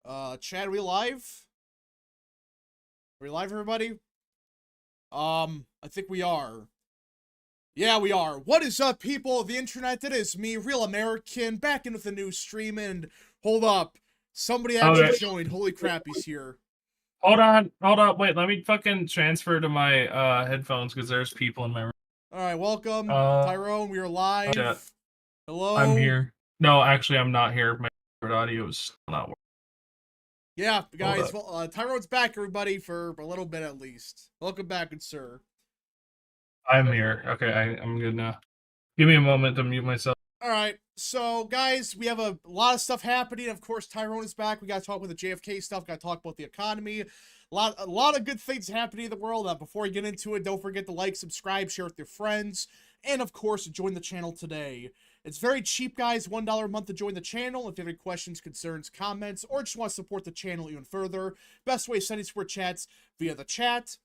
Chad, are we live? Are we live, everybody? I think we are. Yeah, we are. What is up, people of the internet? It is me, Real American, back in with a new stream, and hold up. Somebody actually Okay. joined. Holy crap, he's here. Hold on, wait, let me fucking transfer to my headphones because there's people in my room. Alright, welcome, Tyrone, we are live. Shit. Hello? I'm here. No, actually, I'm not here. My audio is not working. Yeah, guys, well, Tyrone's back, everybody, for a little bit at least. Welcome back, good sir. I'm here. Okay, I'm good now. Give me a moment to mute myself. Alright, so guys, we have a lot of stuff happening. Of course, Tyrone is back. We gotta talk about the JFK stuff, gotta talk about the economy. A lot of good things happening in the world. Before we get into it, don't forget to like, subscribe, share with your friends, and of course, join the channel today. It's very cheap, guys, $1 a month to join the channel. If you have any questions, concerns, comments, or just want to support the channel even further, best way is sending super chats via the chat.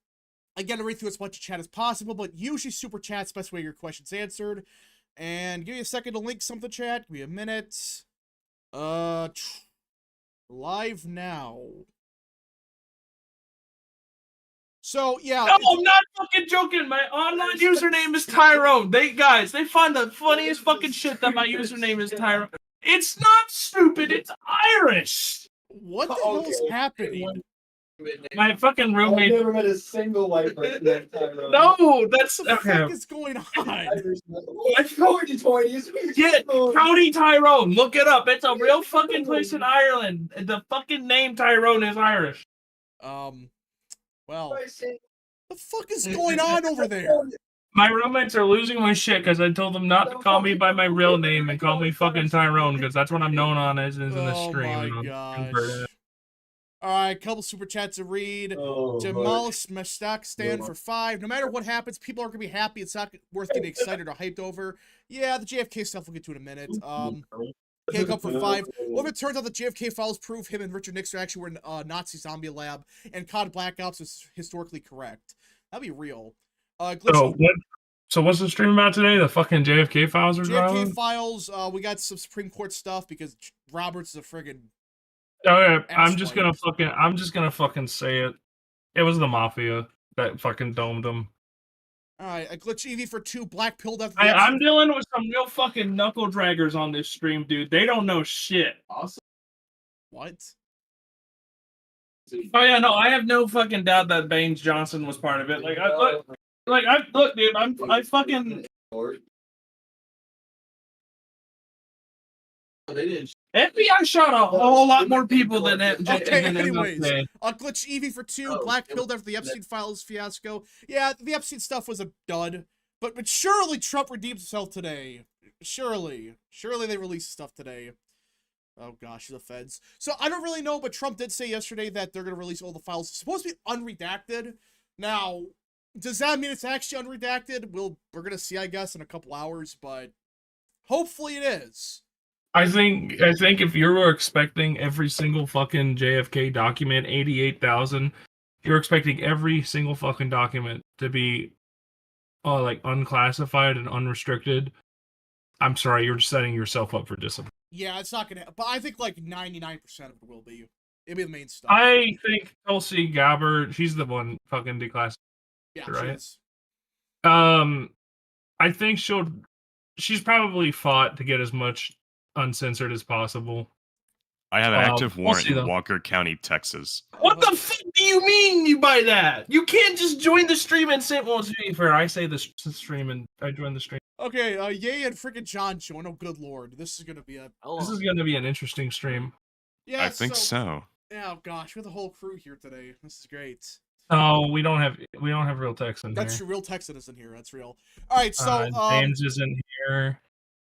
Again, I read through as much chat as possible, but usually super chat's the best way to get your questions answered. And give me a second to link something, chat. Give me a minute. Live now. So, yeah. No, I'm not fucking joking. My online username is Tyrone. They find the funniest fucking shit that my username is Tyrone. It's not stupid. It's Irish. What the hell is happening? My fucking roommate. I've never met a single white person named Tyrone. No, that's What the okay. fuck is going on? I told you, Toys. Yeah, County Tyrone. Look it up. It's a real fucking place in Ireland. The fucking name Tyrone is Irish. Well, the fuck is going on over there? My roommates are losing my shit because I told them not to call me by my real name and call me fucking Tyrone because that's what I'm known on as in the stream. Oh my gosh. Alright, couple super chats to read. Jamal Smack stand for 5. No matter what happens, people are gonna be happy. It's not worth getting excited or hyped over. Yeah, the JFK stuff we'll get to in a minute. Cake up for 5. What if it turns out the JFK files prove him and Richard Nixon actually were in Nazi zombie lab and COD Black Ops is historically correct? That'd be real. So what's the stream about today? The fucking JFK files are JFK files. We got some Supreme Court stuff because Roberts is a friggin'. Okay, I'm just gonna fucking say it. It was the mafia that fucking domed them. Alright, a glitch EV for 2, black pilled after I'm dealing with some real fucking knuckle draggers on this stream, dude. They don't know shit. Awesome. What? Oh yeah, no, I have no fucking doubt that Baines Johnson was part of it. Look, dude, I fucking. They didn't. FBI shot a whole lot more people than it. Okay, anyways, a glitch EV for 2, black pilled after the Epstein files fiasco. Yeah, the Epstein stuff was a dud, but surely Trump redeems himself today. Surely they released stuff today. Oh gosh, the feds. So I don't really know, but Trump did say yesterday that they're gonna release all the files. It's supposed to be unredacted. Now, does that mean it's actually unredacted? We're gonna see, I guess, in a couple hours, but hopefully it is. I think if you were expecting every single fucking JFK document, 88,000, you're expecting every single fucking document to be like unclassified and unrestricted. I'm sorry, you're setting yourself up for disappointment. Yeah, it's not gonna. But I think like 99% of it will be. It'll be the main stuff. I think Tulsi Gabbard, she's the one fucking declassified. Yeah, right? she is. I think she's probably fought to get as much uncensored as possible. I have an active warrant in Walker County, Texas. What the fuck do you mean you buy that? You can't just join the stream and say, well, to be fair, I say the stream and I join the stream. Okay, Ye and freaking John join. Oh, good lord. This is gonna be an interesting stream. Yeah, I think so. Yeah, oh gosh, we have the whole crew here today. This is great. Oh, we don't have real Tex in here. That's true. Real Texan isn't here. That's real. All right, so James isn't here.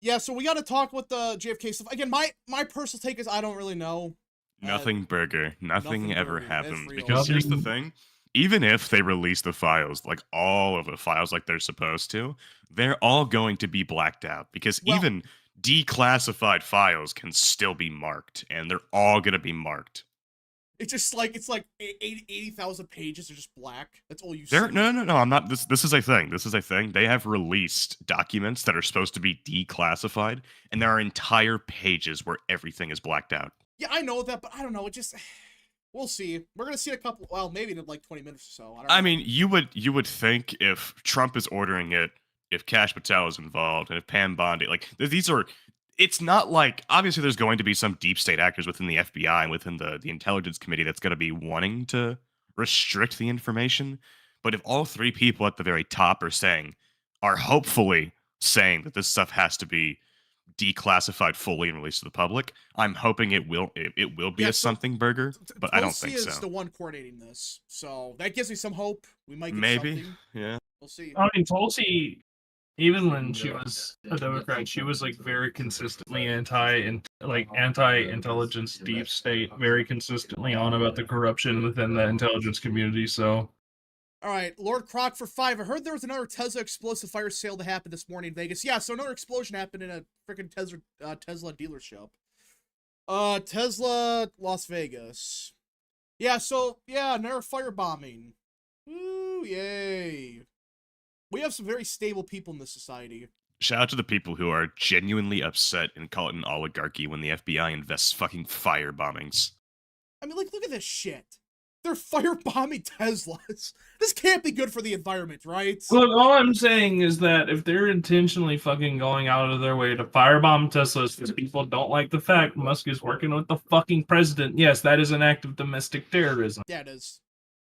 Yeah, so we got to talk with the JFK stuff. Again, my personal take is I don't really know. Nothing burger. Nothing ever happened. Because Nothing. here's the thing. Even if they release the files, like all of the files like they're supposed to, they're all going to be blacked out. Because even declassified files can still be marked. And they're all going to be marked. It's just like, 80,000 pages are just black. That's all you see. No, I'm not. This is a thing. This is a thing. They have released documents that are supposed to be declassified, and there are entire pages where everything is blacked out. Yeah, I know that, but I don't know. It just we'll see. We're gonna see a couple. Well, maybe in like 20 minutes or so. I don't know. I mean, you would think if Trump is ordering it, if Kash Patel is involved, and if Pam Bondi, like these are. It's not like obviously there's going to be some deep state actors within the FBI and within the intelligence committee that's going to be wanting to restrict the information. But if all three people at the very top are hopefully saying that this stuff has to be declassified fully and released to the public, I'm hoping it will be Yeah, a so something burger, but I don't Pelosi think is so. the one coordinating this, so that gives me some hope. We might get Maybe, something. yeah. We'll see. I mean, Tulsi, even when she was a Democrat, she was like very consistently anti-intelligence deep state, very consistently on about the corruption within the intelligence community. So All right, Lord Croc for 5. I heard there was another Tesla explosive fire sale that happened this morning in Vegas. Yeah, so another explosion happened in a freaking Tesla dealership. Tesla Las Vegas. Yeah, so yeah, another firebombing. Woo, yay. We have some very stable people in this society. Shout out to the people who are genuinely upset and call it an oligarchy when the FBI invests fucking fire bombings. I mean, like, look at this shit. They're firebombing Teslas. This can't be good for the environment, right? look, all I'm saying is that if they're intentionally fucking going out of their way to firebomb Teslas because people don't like the fact Musk is working with the fucking president, yes, that is an act of domestic terrorism. Yeah, it is.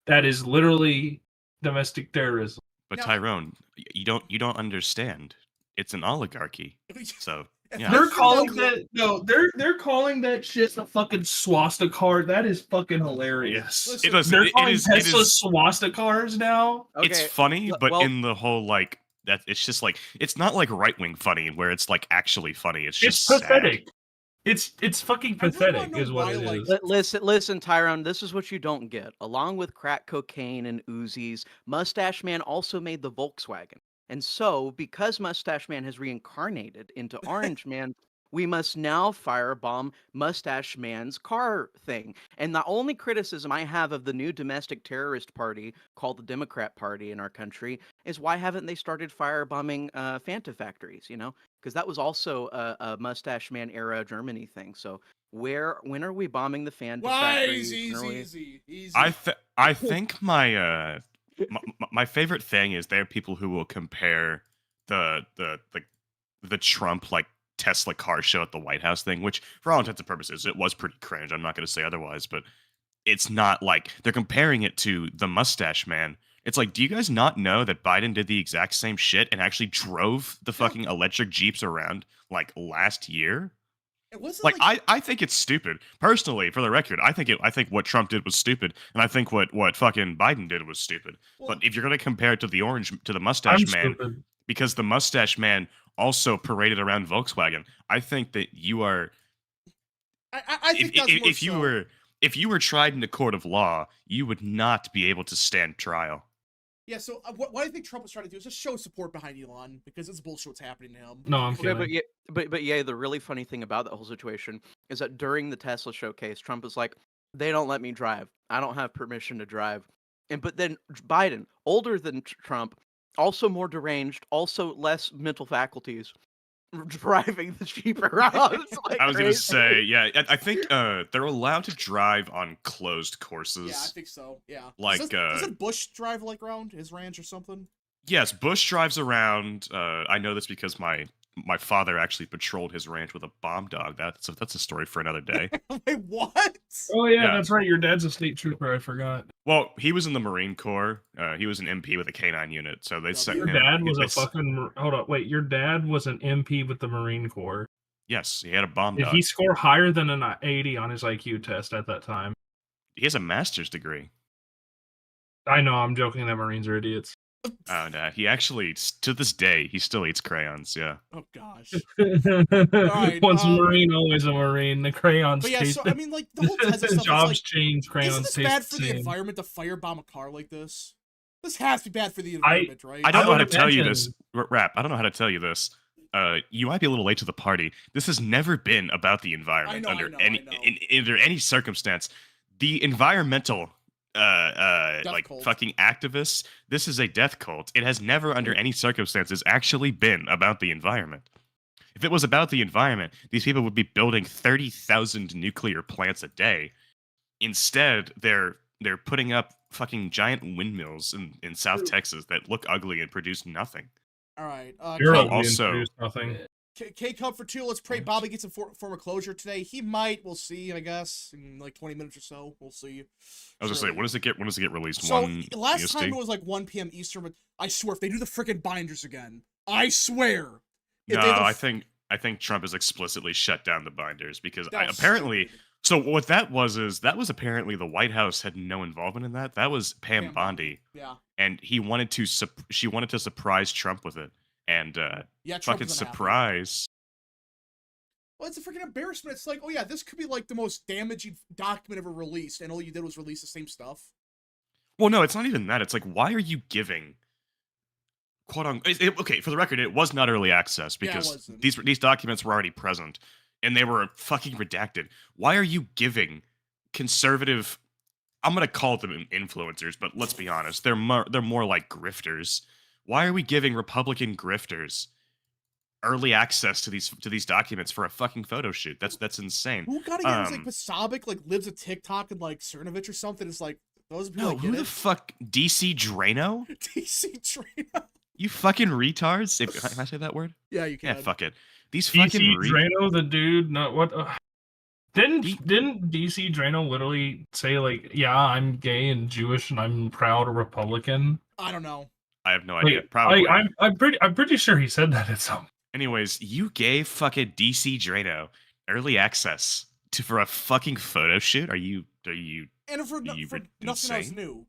That is literally domestic terrorism. But Now- Tyrone, you don't understand. It's an oligarchy. So If yeah. They're I calling feel like- that they're calling that shit a fucking swastika card. That is fucking hilarious. Listen, They're calling it is Tesla swastika cars now. it's funny, but well- in the whole like that, it's just like it's not like right wing funny where it's like actually funny. It's It's just pathetic. It's fucking I really wanna pathetic, know is what why, it like, is. Listen, Tyrone. This is what you don't get. Along with crack cocaine and Uzis, Mustache Man also made the Volkswagen. And so, because Mustache Man has reincarnated into Orange Man, we must now firebomb Mustache Man's car thing. And the only criticism I have of the new domestic terrorist party called the Democrat Party in our country is why haven't they started firebombing Fanta factories? You know, because that was also a Mustache Man era Germany thing. So when are we bombing the Fanta Why? factories? Easy, When are we- easy. I think my favorite thing is there are people who will compare the Trump like Tesla car show at the White House thing, which for all intents and purposes it was pretty cringe. I'm not going to say otherwise, but it's not like they're comparing it to the Mustache Man. It's like, do you guys not know that Biden did the exact same shit and actually drove the fucking electric Jeeps around like last year? It wasn't Like I think it's stupid. Personally, for the record, I think what Trump did was stupid, and I think what fucking Biden did was stupid. Well- But if you're gonna compare it to the I'm Mustache Man, stupid. because the Mustache Man also paraded around Volkswagen, I think that you are I think that's more if you so. were if you were tried in a court of law, you would not be able to stand trial. Yeah, so what I think Trump was trying to do is just show support behind Elon because it's bullshit what's happening to him. No, I'm Okay, kidding. but yeah, the really funny thing about that whole situation is that during the Tesla showcase, Trump was like, "They don't let me drive. I don't have permission to drive." But then Biden, older than Trump, also more deranged, also less mental faculties, driving the Jeep around. It's like I was gonna crazy. say, yeah, I think they're allowed to drive on closed courses. Yeah, I think so. Yeah. Like, doesn't Bush drive like around his ranch or something? Yes, Bush drives around. I know this because my father actually patrolled his ranch with a bomb dog. That's a story for another day. Wait, what? Oh yeah, Yeah. that's right. Your dad's a state trooper. I forgot. Well, he was in the Marine Corps. He was an MP with a K9 unit, so they Yeah, sent Your him. dad was a it's- fucking. Hold up, wait. Your dad was an MP with the Marine Corps. Yes, he had a bomb Did dog. he score higher than an 80 on his IQ test at that time? He has a master's degree. I know. I'm joking. That Marines are idiots. And he actually, to this day, he still eats crayons. Yeah. Oh gosh. Once a Marine, always a Marine. The crayons But yeah, taste. so I mean, like the whole Tesla stuff. Jobs It's change. like, Crayons isn't this taste bad for the the same. environment to firebomb a car like this? This has to be bad for the environment, right? I don't know how to would tell you imagine- this. Rap, I don't know how to tell you this. You might be a little late to the party. This has never been about the environment I under know. under any circumstance. The environmental like cult. fucking activists, this is a death cult. It has never under any circumstances actually been about the environment. If it was about the environment, these people would be building 30,000 nuclear plants a day. Instead, they're putting up fucking giant windmills in South Texas that look ugly and produce nothing. All right. You're Oh, ugly and also- produce nothing. K Cup for 2. Let's pray Bobby gets some form of closure today. He might. We'll see. I guess in like 20 minutes or so. We'll see. I was gonna say, when does it get released? So 1 last EST? time it was like 1 p.m. Eastern, but I swear if they do the freaking binders again, I swear. No, if they do the I think Trump has explicitly shut down the binders because That was apparently. stupid. So what that was apparently the White House had no involvement in that. That was Pam Bondi, Yeah. and she wanted to surprise Trump with it, and Yeah. Trump fucking isn't happy. surprise. Well, it's a freaking embarrassment. It's like, oh yeah, this could be like the most damaging document ever released, and all you did was release the same stuff. Well, no, it's not even that. It's like, why are you giving quote unquote? Okay, for the record, it was not early access Yeah, it because wasn't. these documents were already present and they were fucking redacted. Why are you giving conservative? I'm gonna call them influencers, but let's be honest, they're more like grifters. Why are we giving Republican grifters early access to these documents for a fucking photo shoot? That's insane. Who got to get it? It's like Pasabic, like lives a TikTok and like Cernovich or something. It's like those people. No, like, who get the it. fuck? DC Drano? DC Trina. You fucking retards! Can I say that word? Yeah, you can. Yeah, fuck it. These fucking DC Drano, the dude, not what? Didn't DC Drano literally say like, yeah, I'm gay and Jewish and I'm proud Republican? I don't know. I have no idea. Like, Probably. I'm pretty sure he said that at some. Anyways, you gave fucking DC Drano early access for a fucking photo shoot. Are you? And for nothing else insane? new.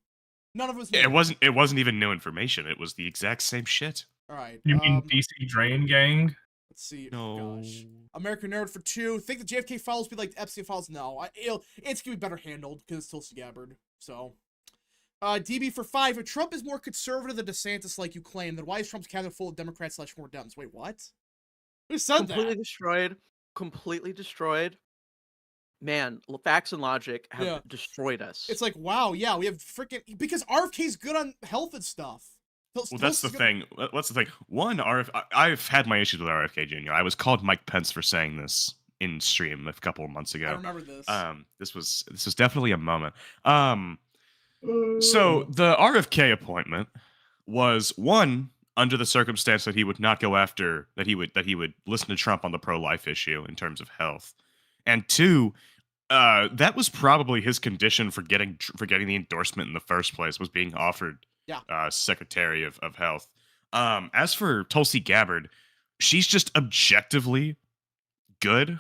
None of us. Yeah, knew. it wasn't even new information. It was the exact same shit. All right. You mean DC Drain Gang? Let's see. No. Gosh. American Nerd for 2. Think the JFK files be like the Epstein files? No. It's gonna be better handled because it's Tulsi Gabbard. So. DB for 5. If Trump is more conservative than DeSantis, like you claim, then why is Trump's cabinet full of Democrats / more Dems? Wait, what? Who said Completely that? destroyed. Completely destroyed. Man, facts and logic have destroyed us. It's like, wow, yeah, we have freaking because RFK's good on health and stuff. Well, that's the thing. What's the thing? One, I've had my issues with RFK Jr. I was called Mike Pence for saying this in stream a couple of months ago. I remember this. This was definitely a moment. So the RFK appointment was one under the circumstance that he would not go after that he would listen to Trump on the pro-life issue in terms of health, and two, that was probably his condition for getting the endorsement in the first place, was being offered Secretary of Health. As for Tulsi Gabbard, she's just objectively good.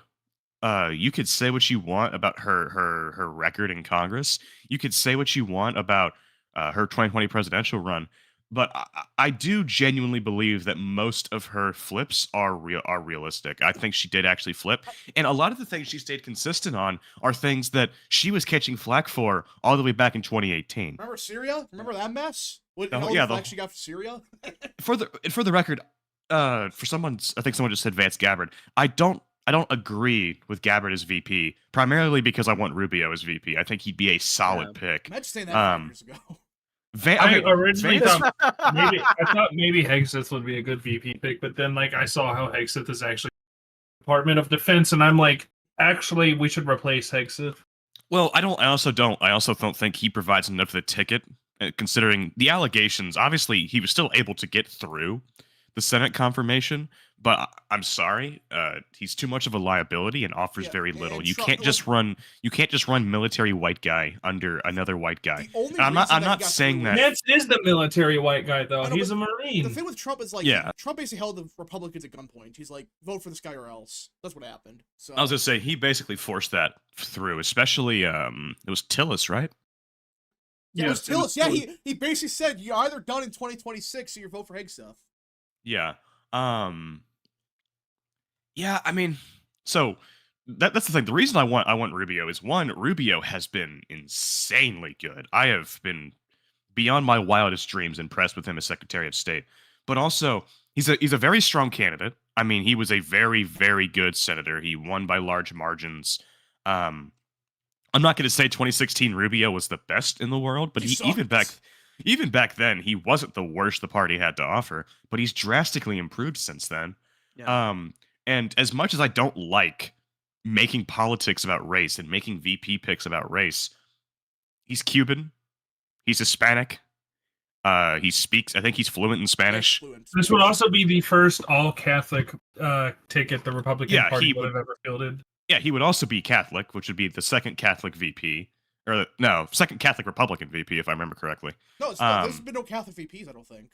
You could say what you want about her record in Congress. You could say what you want about her 2020 presidential run, but I do genuinely believe that most of her flips are realistic. I think she did actually flip, and a lot of the things she stayed consistent on are things that she was catching flack for all the way back in 2018. Remember Syria? Remember that mess? What The whole- all yeah, the the- flack she got for Syria? For the record, I think someone just said Vance Gabbard. I don't agree with Gabbard as VP, primarily because I want Rubio as VP. I think he'd be a solid pick. Imagine saying that 5 years ago. I originally Vance- thought maybe Hegseth would be a good VP pick, but then like I saw how Hegseth is actually Department of Defense, and I'm like, actually, we should replace Hegseth. Well, I also don't think he provides enough of the ticket, considering the allegations. Obviously, he was still able to get through the Senate confirmation, but I'm sorry, he's too much of a liability and offers very little. and You Trump- can't just run military white guy under another white guy. The only I'm reason that not he got saying through that. Vance is the military white guy, though. I know, He's a The Marine. thing with Trump is like, Yeah. Trump basically held the Republicans at gunpoint. He's like, vote for this guy or else. That's what happened. So I was gonna say he basically forced that through, especially it was Tillis, right? yeah, it was Yes, it was Tillis. Yeah, Tillis. he basically said you're either done in 2026 or you vote for Hegseth. Yeah. Yeah, I mean, so that's the thing. The reason I want Rubio is, one, Rubio has been insanely good. I have been beyond my wildest dreams impressed with him as Secretary of State. But also, he's a very strong candidate. I mean, he was a very, very good senator. He won by large margins. I'm not going to say 2016 Rubio was the best in the world, but He even back then, he wasn't the worst the party had to offer. But he's drastically improved since then. Yeah. And as much as I don't like making politics about race and making VP picks about race, he's Cuban, he's Hispanic, he speaks, I think he's fluent in Spanish. This would also be the first all-Catholic ticket the Republican Party would have ever fielded. Yeah, he would also be Catholic, which would be the second Catholic VP. Or, no, second Catholic Republican VP, if I remember correctly. No, there's been no Catholic VPs, I don't think.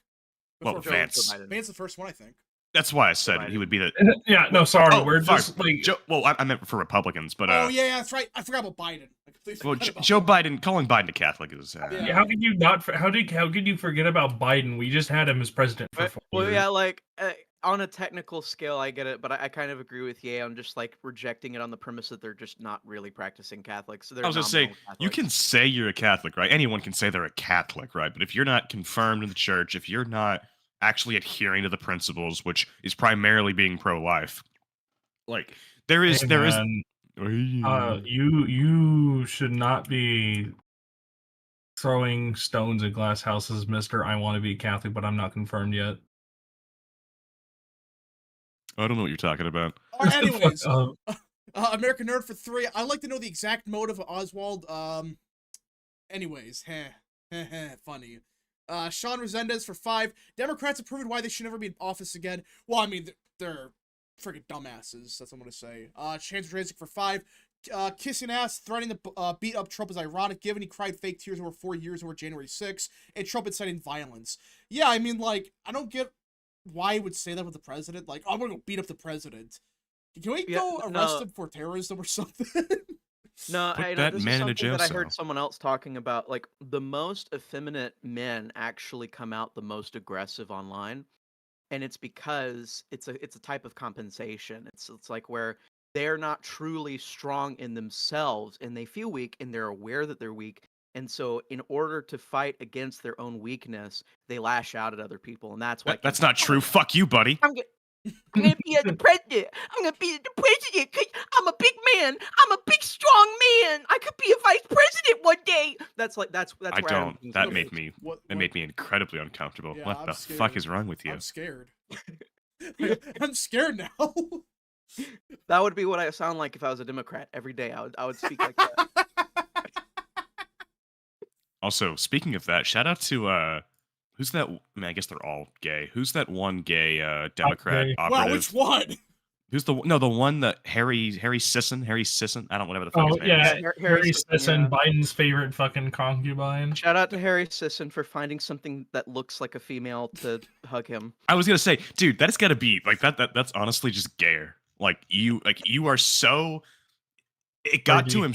Well, Vance. Vance's the first one, I think. That's why I said he would be the. Yeah, no, sorry, we're just like. I meant for Republicans, but. Oh yeah, that's right. I forgot about Biden. Well, Joe Biden, calling Biden a Catholic is. Yeah, how could you not? How could you forget about Biden? We just had him as president for 4 years. Well, yeah, like on a technical scale, I get it, but I kind of agree with Ye on just like rejecting it on the premise that they're just not really practicing Catholics. So I was gonna say, you can say you're a Catholic, right? Anyone can say they're a Catholic, right? But if you're not confirmed in the church, if you're not actually adhering to the principles, which is primarily being pro-life, like there is. You should not be throwing stones at glass houses, Mister. I want to be Catholic, but I'm not confirmed yet. I don't know what you're talking about. Anyways, American Nerd for 3. I'd like to know the exact motive of Oswald. Anyways, funny. Sean Resendez for 5. Democrats have proven why they should never be in office again. Well, I mean, they're freaking dumbasses. That's what I'm gonna say. Chance Razik for 5. Kissing ass, threatening to beat up Trump is ironic, given he cried fake tears over 4 years over January 6th, and Trump inciting violence. Yeah, I mean, like, I don't get why he would say that with the president. Like, oh, I'm gonna go beat up the president. Can we go arrest him for terrorism or something? No, Put I know that this is man in a something jail that I cell. heard someone else talking about. Like the most effeminate men actually come out the most aggressive online, and it's because it's a type of compensation. It's like where they're not truly strong in themselves, and they feel weak, and they're aware that they're weak. And so, in order to fight against their own weakness, they lash out at other people, and that's why. That's not true. Fuck you, buddy. I'm gonna be the president. I'm gonna be the president because I'm a big man. I'm a big, strong man. I could be a vice president one day. That's I don't. That made me incredibly uncomfortable. Yeah, what I'm the scared. fuck is wrong with you? I'm scared. I'm scared now. That would be what I sound like if I was a Democrat. Every day I would speak like that. Also, speaking of that, shout out to who's that? I mean, I guess they're all gay. Who's that one gay Democrat gay. operative? Wow, which one? Who's the one that Harry Sisson? I don't know whatever the fuck his name yeah, is. Harry Sisson, Biden's favorite fucking concubine. Shout out to Harry Sisson for finding something that looks like a female to hug him. I was gonna say, dude, that's gotta be like that's honestly just gayer. Like you are so. It got to him.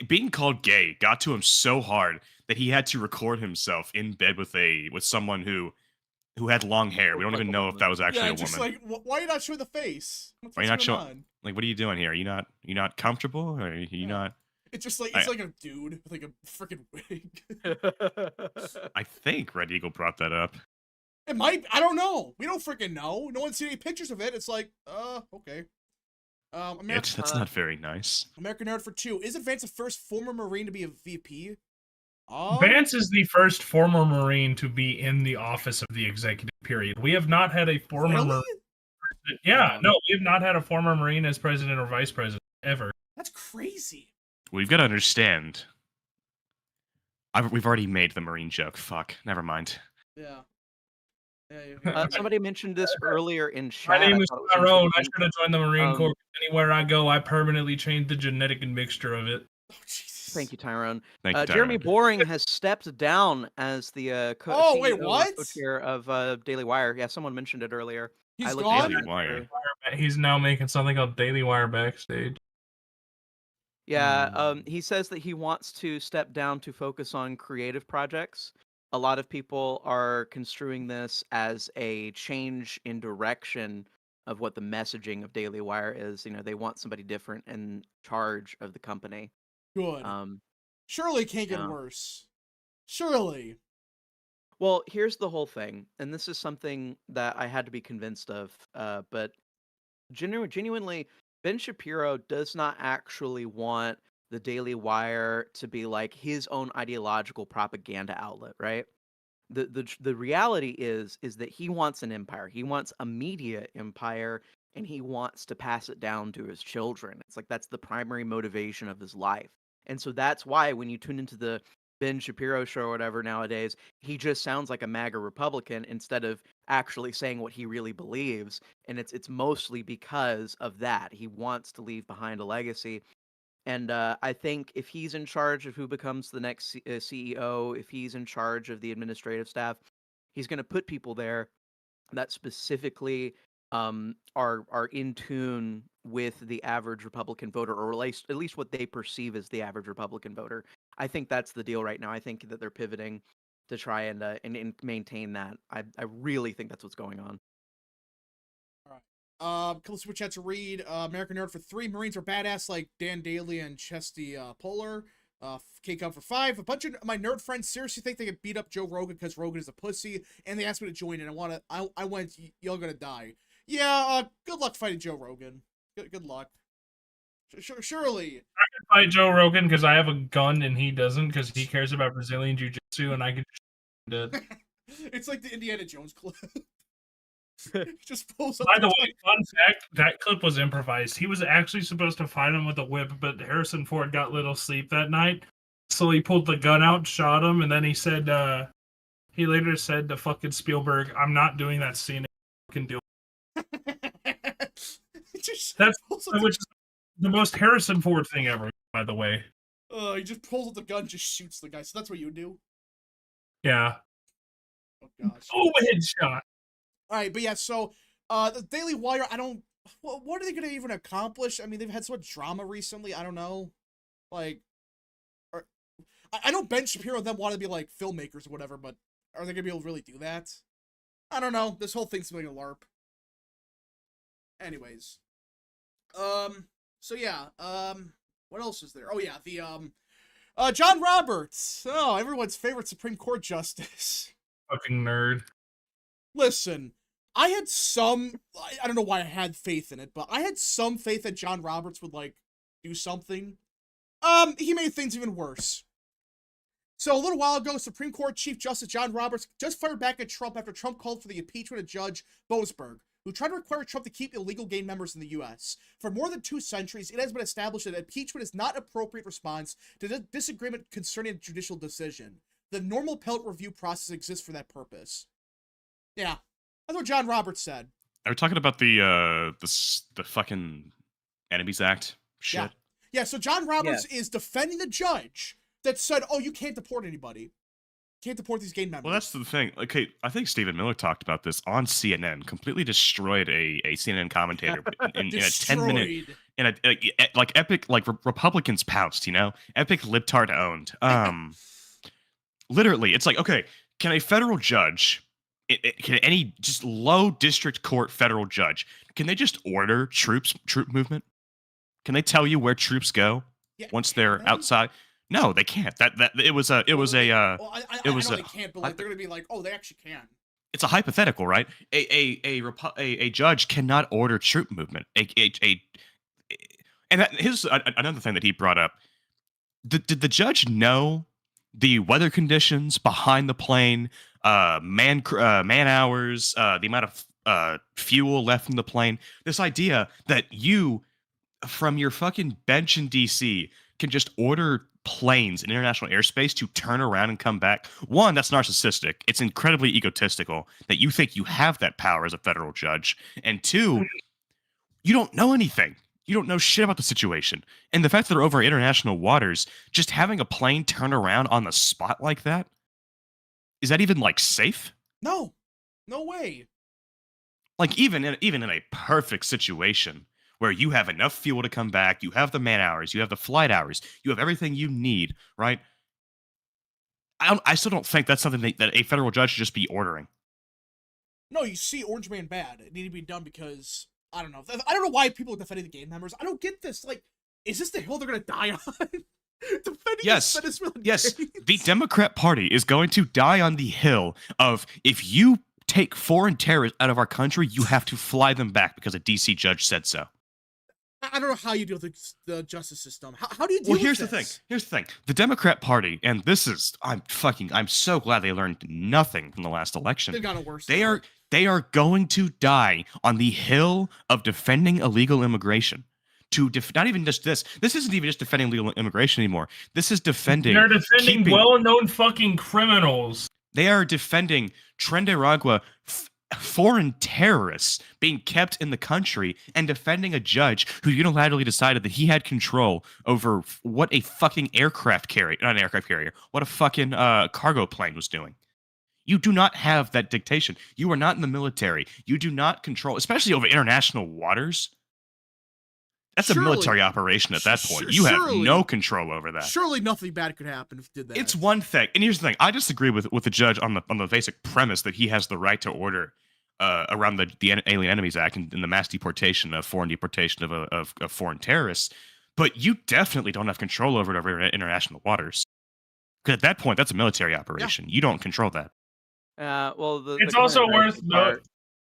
Being called gay got to him so hard that he had to record himself in bed with someone who had long hair. We don't even know if that was actually a woman. Just like, why are you not showing the face? Why are you not showing? Like, what are you doing here? Are you not comfortable? Or are you not? It's just like it's like a dude with like a freaking wig. I think Red Eagle brought that up. It might. I don't know. We don't freaking know. No one's seen any pictures of it. It's like, okay. That's not very nice. American Nerd for 2. Isn't Vance the first former Marine to be a VP? Vance is the first former Marine to be in the office of the executive period. We have not had a former Marine. Yeah, no, we have not had a former Marine as president or vice president ever. That's crazy. We've got to understand. We've already made the Marine joke. Fuck. Never mind. Yeah. Somebody mentioned this earlier in chat. My name is Tyrone. I should have joined the Marine Corps. Anywhere I go, I permanently change the genetic mixture of it. Oh, Jesus. Thank you, Tyrone. Thank you, Jeremy Tyrone. Boring has stepped down as the co-chair of Daily Wire. Yeah, someone mentioned it earlier. He's gone? Daily Wire. He's now making something called Daily Wire Backstage. Yeah, he says that he wants to step down to focus on creative projects. A lot of people are construing this as a change in direction of what the messaging of Daily Wire is. You know, they want somebody different in charge of the company. Good. Surely it can't get worse. Surely. Well, here's the whole thing, and this is something that I had to be convinced of, but genuinely, Ben Shapiro does not actually want the Daily Wire to be like his own ideological propaganda outlet, right? The reality is that he wants an empire. He wants a media empire and he wants to pass it down to his children. It's like that's the primary motivation of his life. And so that's why when you tune into the Ben Shapiro show or whatever nowadays, he just sounds like a MAGA Republican instead of actually saying what he really believes. And it's mostly because of that. He wants to leave behind a legacy. And I think if he's in charge of who becomes the next CEO, if he's in charge of the administrative staff, he's going to put people there that specifically are in tune with the average Republican voter, or at least what they perceive as the average Republican voter. I think that's the deal right now. I think that they're pivoting to try and maintain that. I really think that's what's going on. Couple super chat to read. American Nerd for 3. Marines are badass like Dan Daly and Chesty Polar. K-Cub for 5. A bunch of my nerd friends seriously think they could beat up Joe Rogan because Rogan is a pussy, and they asked me to join it. I went, y'all gonna die. Yeah, good luck fighting Joe Rogan. Good luck. Surely. I can fight Joe Rogan because I have a gun and he doesn't, because he cares about Brazilian Jiu-Jitsu and I can just It's like the Indiana Jones clip. Just pulls up. By the way, fun fact, that clip was improvised. He was actually supposed to fight him with a whip, but Harrison Ford got little sleep that night. So he pulled the gun out, shot him, and then he said, he later said to fucking Spielberg, "I'm not doing that scene. I can do it." That's which is the most Harrison Ford thing ever, by the way. He just pulls up the gun, just shoots the guy. So that's what you do? Yeah. Oh, gosh. Oh, headshot. All right, but yeah, so the Daily Wire, what are they going to even accomplish? I mean, they've had so much drama recently. I don't know. Like, I know Ben Shapiro and them want to be like filmmakers or whatever, but are they going to be able to really do that? I don't know. This whole thing's like a LARP. Anyways. So yeah, what else is there? Oh yeah, the John Roberts. Oh, everyone's favorite Supreme Court justice. Fucking nerd. Listen, I had some, I don't know why I had faith in it, but I had some faith that John Roberts would, like, do something. He made things even worse. So a little while ago, Supreme Court Chief Justice John Roberts just fired back at Trump after Trump called for the impeachment of Judge Boasberg, who tried to require Trump to keep illegal gang members in the U.S. For more than 2 centuries, it has been established that impeachment is not an appropriate response to disagreement concerning a judicial decision. The normal appellate review process exists for that purpose. Yeah, that's what John Roberts said. Are we talking about the fucking Enemies Act shit? Yeah, so John Roberts is defending the judge that said, oh, you can't deport anybody. Can't deport these gang members. Well, that's the thing. Okay, I think Stephen Miller talked about this on CNN. Completely destroyed a CNN commentator in a 10-minute, in a like epic, like Republicans pounced, you know, epic libtard owned. Literally, it's like, okay, can a federal judge, can any just low district court federal judge, can they just order troop movement? Can they tell you where troops go once they're outside? No, they can't. It was a. I know they can't, but like they're gonna be like, oh, they actually can. It's a hypothetical, right? A judge cannot order troop movement. And here's another thing that he brought up. Did the judge know the weather conditions behind the plane, man hours, the amount of fuel left in the plane? This idea that you, from your fucking bench in DC, can just order planes in international airspace to turn around and come back. One, that's narcissistic. It's incredibly egotistical that you think you have that power as a federal judge. And two, you don't know anything. You don't know shit about the situation. And the fact that they're over international waters, just having a plane turn around on the spot like that, is that even, like, safe? No. No way. Like, even in a perfect situation where you have enough fuel to come back, you have the man hours, you have the flight hours, you have everything you need, right? I still don't think that's something that a federal judge should just be ordering. No, you see Orange Man bad. It needed to be done because, I don't know. I don't know why people are defending the gang members. I don't get this. Like, is this the hill they're going to die on? Defending yes, the Democrat Party is going to die on the hill of, if you take foreign terrorists out of our country, you have to fly them back because a DC judge said so. I don't know how you deal with the justice system. How do you deal with Here's this? the thing. The Democrat Party, and this is, I'm so glad they learned nothing from the last election. They've gotten worse. They They are going to die on the hill of defending illegal immigration. Not even just this. This isn't even just defending legal immigration anymore. This is defending. They're defending well-known fucking criminals. They are defending Trenderagua foreign terrorists being kept in the country and defending a judge who unilaterally decided that he had control over what a fucking aircraft carrier, not an aircraft carrier, what a fucking cargo plane was doing. You do not have that dictation. You are not in the military. You do not control, especially over international waters. That's a military operation at that point. You have no control over that. Surely nothing bad could happen if you did that. It's one thing. And here's the thing. I disagree with the judge on the basic premise that he has the right to order around the Alien Enemies Act and the mass deportation of foreign deportation of foreign terrorists. But you definitely don't have control over it over international waters. Because at that point, that's a military operation. Yeah. You don't control that. Well, it's also worth noting.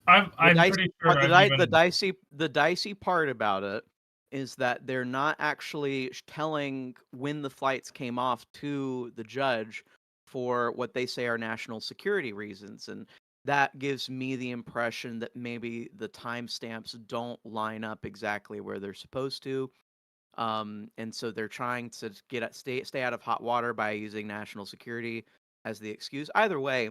I'm pretty sure the dicey part about it is that they're not actually telling when the flights came off to the judge for what they say are national security reasons. And that gives me the impression that maybe the timestamps don't line up exactly where they're supposed to. And so they're trying to stay out of hot water by using national security as the excuse. Either way,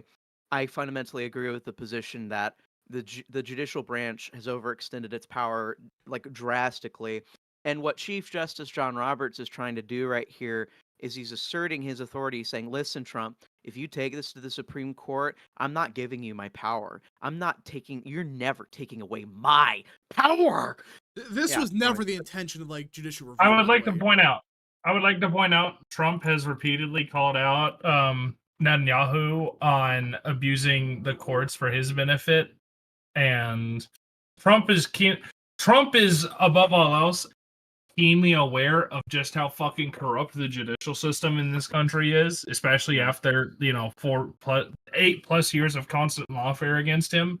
I fundamentally agree with the position that the judicial branch has overextended its power like drastically. And what Chief Justice John Roberts is trying to do right here is he's asserting his authority, saying, listen, Trump, if you take this to the Supreme Court, I'm not giving you my power. You're never taking away my power. This was never the intention of like judicial review. I would like to point out Trump has repeatedly called out Netanyahu on abusing the courts for his benefit. And Trump is above all else keenly aware of just how fucking corrupt the judicial system in this country is, especially after 8+ years of constant lawfare against him.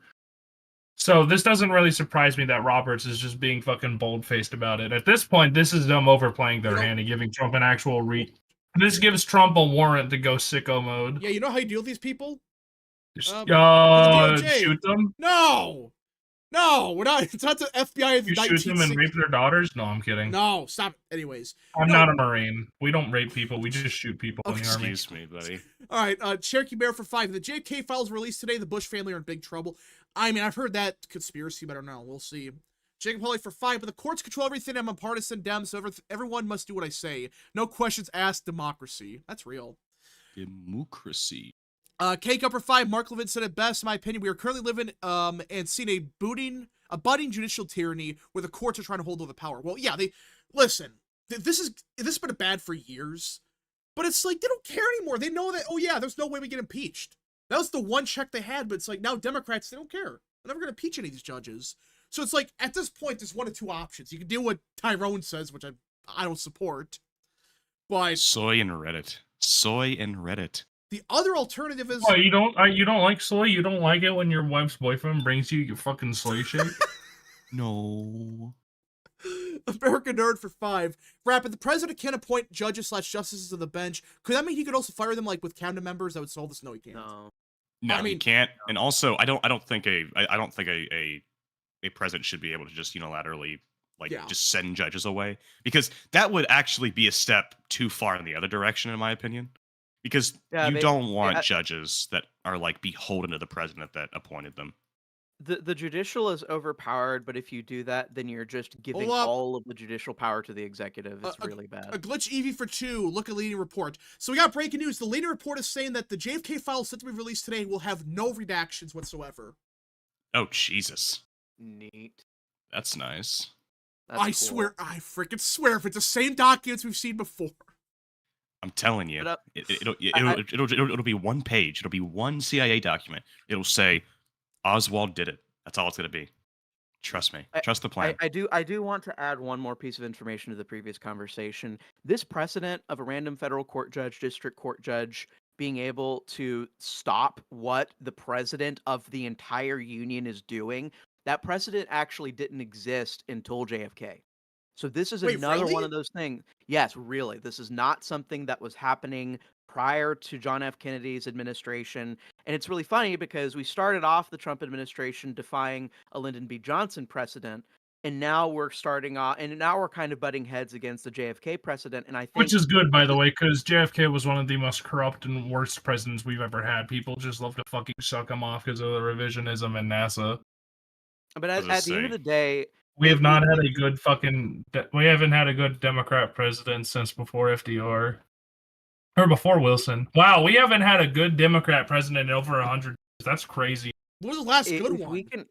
So this doesn't really surprise me that Roberts is just being fucking bold-faced about it. At this point, this is them overplaying their hand and giving Trump an actual This gives Trump a warrant to go sicko mode. Yeah, you know how you deal with these people? Shoot them? No, we're not. It's not the FBI of the 1960s. You shoot them and rape their daughters? No, I'm kidding. No, stop. Anyways. I'm not a Marine. We don't rape people. We just shoot people in the Army. Excuse me, buddy. All right, Cherokee Bear for 5. The JFK files released today. The Bush family are in big trouble. I mean, I've heard that conspiracy, but I don't know. We'll see. Jacob Hawley for 5. But the courts control everything. I'm a partisan Dem, so everyone must do what I say. No questions asked. Democracy. That's real. Democracy. Cake Up for 5. Mark Levin said it best. In my opinion, we are currently living and seeing a budding judicial tyranny where the courts are trying to hold over the power. Well, yeah, listen. This has been bad for years, but it's like they don't care anymore. They know that, oh yeah, there's no way we get impeached. That was the one check they had, but it's like now Democrats, they don't care. They're never going to impeach any of these judges. So it's like at this point, there's one of two options. You can do what Tyrone says, which I don't support, but soy and Reddit. The other alternative is you don't like soy? You don't like it when your wife's boyfriend brings you your fucking soy shake? No. American Nerd for 5. Rapid, the president can appoint judges / justices to the bench. Could that mean he could also fire them like with cabinet members that would solve this? No, he can't. No, I mean, he can't. And also, I don't think a president should be able to just unilaterally just send judges away, because that would actually be a step too far in the other direction, in my opinion. Because you don't want judges that are like beholden to the president that appointed them. The judicial is overpowered, but if you do that, then you're just giving all of the judicial power to the executive. It's really bad. A glitch Evie for 2. Look at leading report. So we got breaking news. The leading report is saying that the JFK files set to be released today will have no redactions whatsoever. Oh, Jesus. Neat. That's nice. I freaking swear, if it's the same documents we've seen before. I'm telling you, it'll be one page. It'll be one CIA document. It'll say Oswald did it. That's all it's going to be. Trust me. Trust the plan. I do want to add one more piece of information to the previous conversation. This precedent of a random federal court judge, district court judge, being able to stop what the president of the entire union is doing, that precedent actually didn't exist until JFK. So this is Wait, another one really? of those things. Yes, really. This is not something that was happening prior to John F. Kennedy's administration. And it's really funny because we started off the Trump administration defying a Lyndon B. Johnson precedent. And now we're starting off, and now we're kind of butting heads against the JFK precedent. And I Which think is good, by the way, because JFK was one of the most corrupt and worst presidents we've ever had. People just love to fucking suck him off because of the revisionism and NASA. but I was at just the end of saying. the day, We have not had a good fucking. We haven't had a good Democrat president since before FDR. Or before Wilson. Wow, we haven't had a good Democrat president in over 100 years. That's crazy. What was the last good if we one? can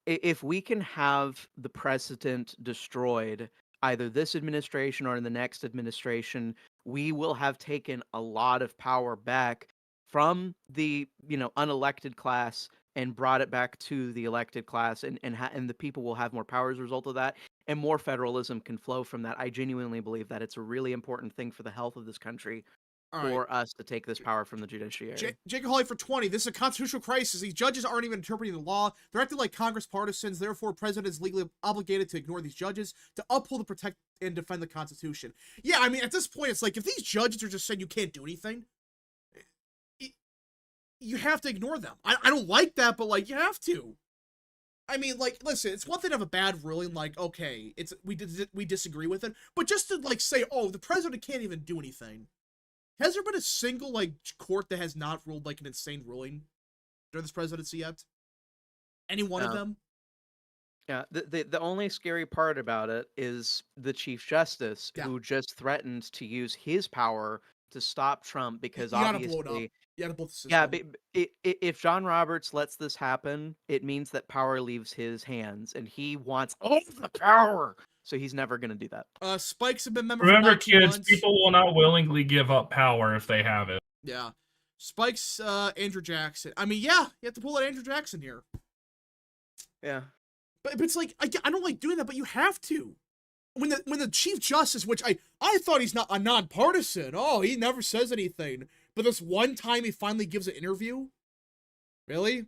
if we can have the precedent destroyed, either this administration or in the next administration, we will have taken a lot of power back from the unelected class and brought it back to the elected class, and the people will have more power as a result of that, and more federalism can flow from that. I genuinely believe that it's a really important thing for the health of this country All right. for us to take this power from the judiciary. Jacob Hawley for 20. This is a constitutional crisis. These judges aren't even interpreting the law. They're acting like Congress partisans. Therefore, president is legally obligated to ignore these judges to uphold, protect, and defend the Constitution. Yeah, I mean, at this point, it's like if these judges are just saying you can't do anything, you have to ignore them. I don't like that, but like you have to. I mean, like, listen, it's one thing to have a bad ruling, like, okay, we disagree with it, but just to like say, oh, the president can't even do anything. Has there been a single, like, court that has not ruled, like, an insane ruling during this presidency yet? Any one of them? Yeah, the only scary part about it is the Chief Justice, Yeah. who just threatened to use his power to stop Trump because You gotta blow it up. obviously, You gotta blow the system. yeah, if John Roberts lets this happen, it means that power leaves his hands, and he wants all the power. So he's never going to do that. Spikes have been member Remember, for 19 kids, months. people will not willingly give up power if they have it. Yeah. Spikes, Andrew Jackson. I mean, yeah, you have to pull out Andrew Jackson here. Yeah. But it's like, I don't like doing that, but you have to. When the Chief Justice, which I thought he's not a nonpartisan. Oh, he never says anything. But this one time he finally gives an interview? Really?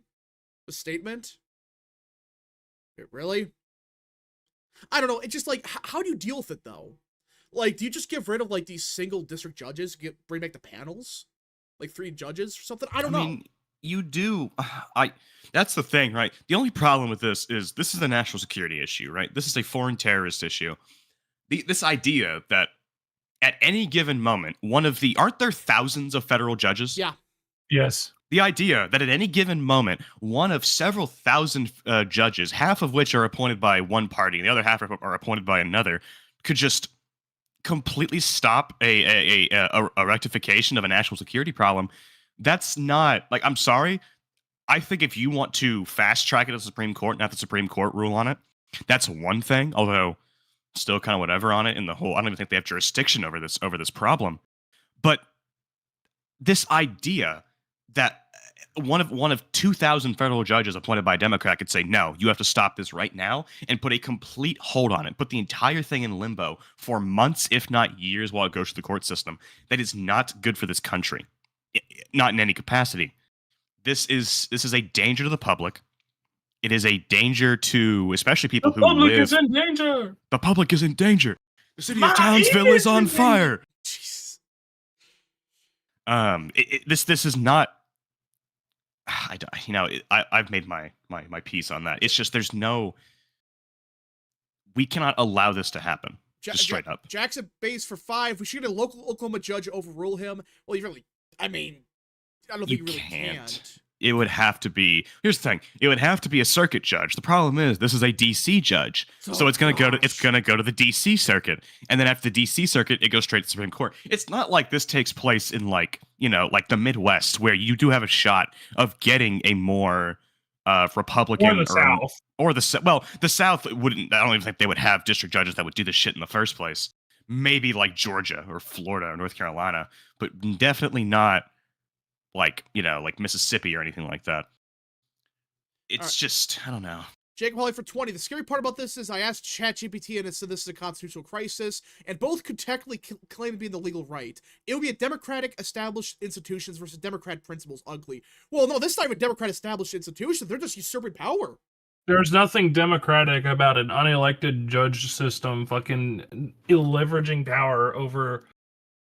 A statement? Really? I don't know. It's just like, how do you deal with it, though? Like, do you just get rid of, like, these single district judges? Bring back the panels? Like, 3 judges or something? I don't know. I mean, you do. That's the thing, right? The only problem with this is a national security issue, right? This is a foreign terrorist issue. This idea that at any given moment, aren't there thousands of federal judges? Yeah. Yes. The idea that at any given moment, one of several thousand judges, half of which are appointed by one party and the other half are appointed by another, could just completely stop a rectification of a national security problem. That's not, like, I'm sorry. I think if you want to fast track it to the Supreme Court and have the Supreme Court rule on it, that's one thing, although still kind of whatever on it in the whole. I don't even think they have jurisdiction over this problem. But this idea that one of 2,000 federal judges appointed by a Democrat could say, no, you have to stop this right now and put a complete hold on it, put the entire thing in limbo for months, if not years, while it goes through the court system. That is not good for this country, not in any capacity. This is a danger to the public. It is a danger to especially people who live. The public is in danger. The public is in danger. The city of Townsville is on fire. Jeez. This is not. I've made my piece on that. It's just we cannot allow this to happen. Just straight up. Jackson base for 5. We should get a local Oklahoma judge overrule him. Well, I don't think you really can't. It would have to be. Here's the thing. It would have to be a circuit judge. The problem is this is a DC judge, so it's gonna go to the DC circuit, and then after the DC circuit, it goes straight to the Supreme Court. It's not like this takes place in like the Midwest, where you do have a shot of getting a more Republican or the South. The South wouldn't. I don't even think they would have district judges that would do this shit in the first place. Maybe like Georgia or Florida or North Carolina, but definitely not like Mississippi or anything like that. It's just, I don't know. Jacob Hawley for 20. The scary part about this is I asked ChatGPT and it said this is a constitutional crisis, and both could technically claim to be in the legal right. It would be a democratic established institutions versus Democrat principles ugly. Well, no, this is not even Democrat established institutions. They're just usurping power. There's nothing democratic about an unelected judge system fucking leveraging power over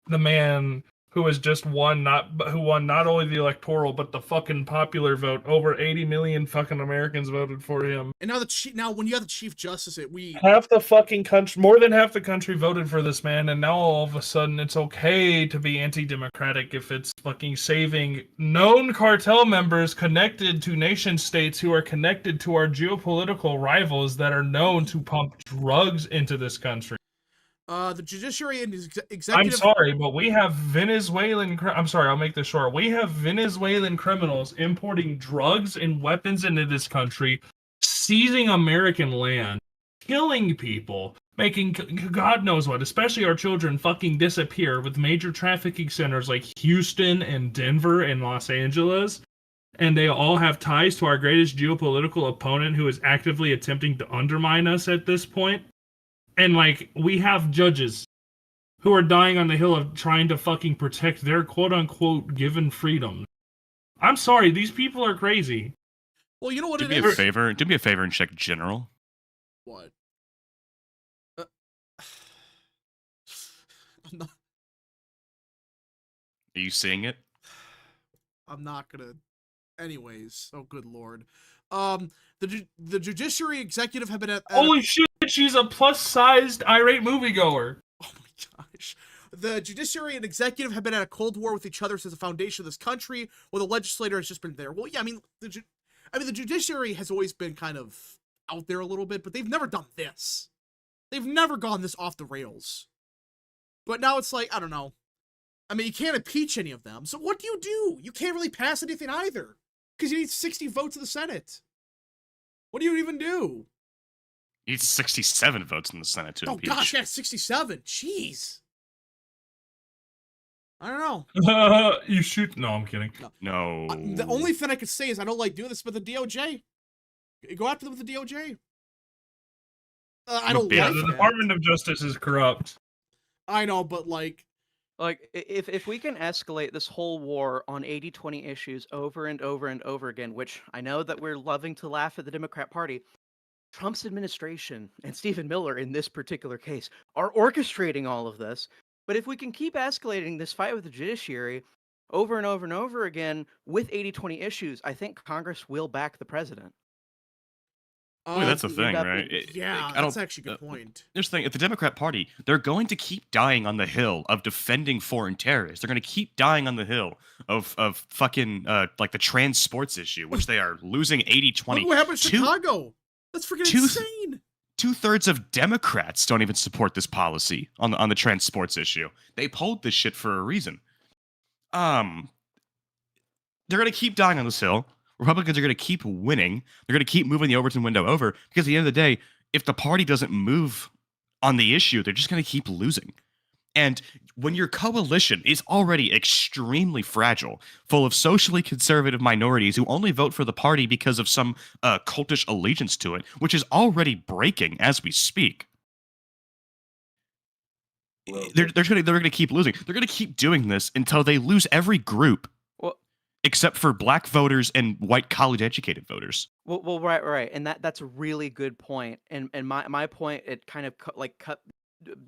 the man who has just won who won not only the electoral but the fucking popular vote. Over 80 million fucking Americans voted for him. And now when you have the Chief Justice, Half the fucking country, more than half the country voted for this man, and now all of a sudden it's okay to be anti-democratic if it's fucking saving known cartel members connected to nation states who are connected to our geopolitical rivals that are known to pump drugs into this country. the judiciary and executive. I'm sorry, but we have Venezuelan. I'm sorry, I'll make this short. We have Venezuelan criminals importing drugs and weapons into this country, seizing American land, killing people, making God knows what, especially our children, fucking disappear with major trafficking centers like Houston and Denver and Los Angeles. And they all have ties to our greatest geopolitical opponent who is actively attempting to undermine us at this point. And, like, we have judges who are dying on the hill of trying to fucking protect their quote-unquote given freedom. I'm sorry, these people are crazy. Well, you know what Do it me is? a favor. Do me a favor and check general. What? I'm not, Are you seeing it? I'm not gonna. Anyways, oh good lord. The judiciary executive have been at Holy shit, she's a plus-sized irate moviegoer. Oh my gosh. The judiciary and executive have been at a cold war with each other since the foundation of this country, while the legislator has just been there. Well, yeah, I mean, the judiciary has always been kind of out there a little bit, but they've never done this. They've never gone this off the rails. But now it's like, I don't know. I mean, you can't impeach any of them. So what do? You can't really pass anything either. Because you need 60 votes in the Senate. What do you even do? You need 67 votes in the Senate to impeach. Oh gosh, yeah, 67. Jeez. I don't know. You shoot. No, I'm kidding. No. The only thing I could say is I don't like doing this, but the DOJ. Go after them with the DOJ. I don't Yeah, like the that. Department of Justice is corrupt. I know, but like if we can escalate this whole war on 80-20 issues over and over and over again, which I know that we're loving to laugh at the Democrat Party, Trump's administration and Stephen Miller in this particular case are orchestrating all of this. But if we can keep escalating this fight with the judiciary over and over and over again with 80-20 issues, I think Congress will back the president. Wait, that's the thing, that- right? yeah, I that's don't- actually a good point. Here's the thing: if the Democrat Party, they're going to keep dying on the hill of defending foreign terrorists. They're going to keep dying on the hill of fucking like the trans sports issue, which they are losing 80-20. Look what happened in Two- Chicago. That's freaking two- insane. 2/3 of Democrats don't even support this policy on the trans sports issue. They pulled this shit for a reason. They're going to keep dying on this hill. Republicans are going to keep winning. They're going to keep moving the Overton window over because at the end of the day, if the party doesn't move on the issue, they're just going to keep losing. And when your coalition is already extremely fragile, full of socially conservative minorities who only vote for the party because of some cultish allegiance to it, which is already breaking as we speak, they're going to keep losing. They're going to keep doing this until they lose every group. Except for black voters and white college-educated voters. Well, right, and that's a really good point. And my point, it kind of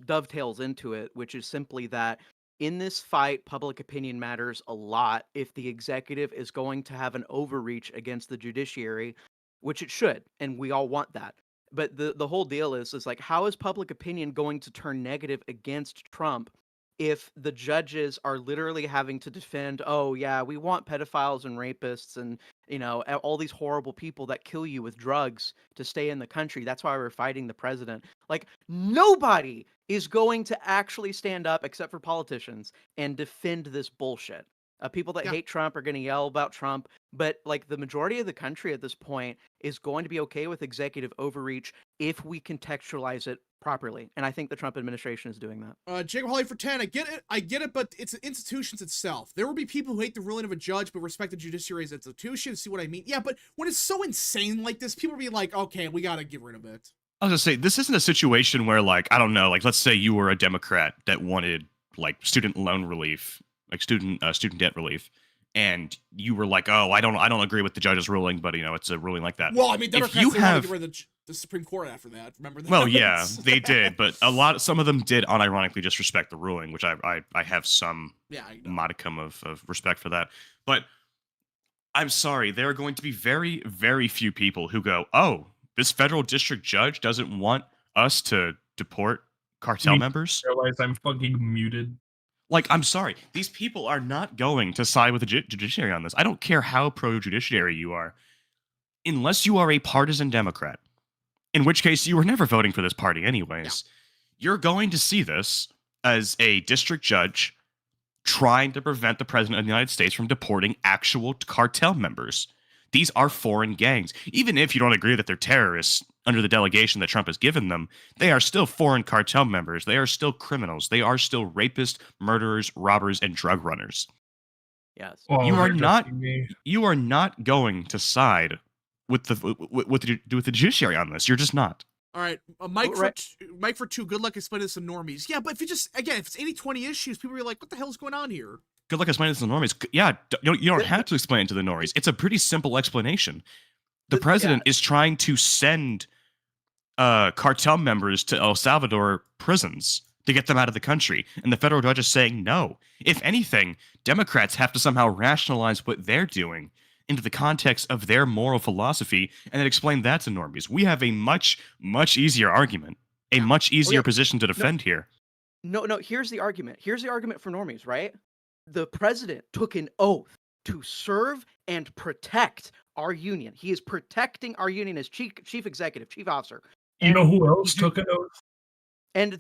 dovetails into it, which is simply that in this fight, public opinion matters a lot. If the executive is going to have an overreach against the judiciary, which it should, and we all want that. But the whole deal is like, how is public opinion going to turn negative against Trump if the judges are literally having to defend, oh yeah, we want pedophiles and rapists and, you know, all these horrible people that kill you with drugs to stay in the country. That's why we're fighting the president. Like, nobody is going to actually stand up except for politicians and defend this bullshit. People that hate Trump are going to yell about Trump, but like the majority of the country at this point is going to be okay with executive overreach if we contextualize it properly. And I think the Trump administration is doing that. Jacob Holly for 10. I get it, but it's institutions itself. There will be people who hate the ruling of a judge but respect the judiciary as an institution. See what I mean? Yeah, but when it's so insane like this, people will be like, okay, we got to get rid of it. I was going to say, this isn't a situation where, like, I don't know, like, let's say you were a Democrat that wanted, like, student loan relief, like student debt relief, and you were like, "Oh, I don't agree with the judge's ruling, but it's a ruling like that." Well, I mean, Democrats you didn't want to have- get rid of the Supreme Court after that. Remember that? Well, yeah, they did, but some of them did unironically just respect the ruling, which I have some I know. modicum of respect for that. But I'm sorry, there are going to be very, very few people who go, "Oh, this federal district judge doesn't want us to deport cartel Me- members." Realize I'm fucking muted. Like, I'm sorry, these people are not going to side with the judiciary on this. I don't care how pro-judiciary you are, unless you are a partisan Democrat, in which case you were never voting for this party anyways. You're going to see this as a district judge trying to prevent the president of the United States from deporting actual cartel members. These are foreign gangs. Even if you don't agree that they're terrorists under the delegation that Trump has given them, they are still foreign cartel members. They are still criminals. They are still rapists, murderers, robbers, and drug runners. Yes. Well, You are they're not- testing me. You are not going to side with the judiciary on this. You're just not. All right, Mike Well, Mike for 2. Good luck explaining this to normies. Yeah, but if you just if it's 80-20 issues, people are like, "What the hell is going on here?" Good luck explaining this to the normies. Yeah, you don't have to explain it to the normies. It's a pretty simple explanation. The president is trying to send cartel members to El Salvador prisons to get them out of the country, and the federal judge is saying no. If anything, Democrats have to somehow rationalize what they're doing into the context of their moral philosophy and then explain that to normies. We have a much, much easier argument, a much easier position to defend here. No, here's the argument. Here's the argument for normies, right? The president took an oath to serve and protect our union. He is protecting our union as chief executive, chief officer. You know who else took an oath? And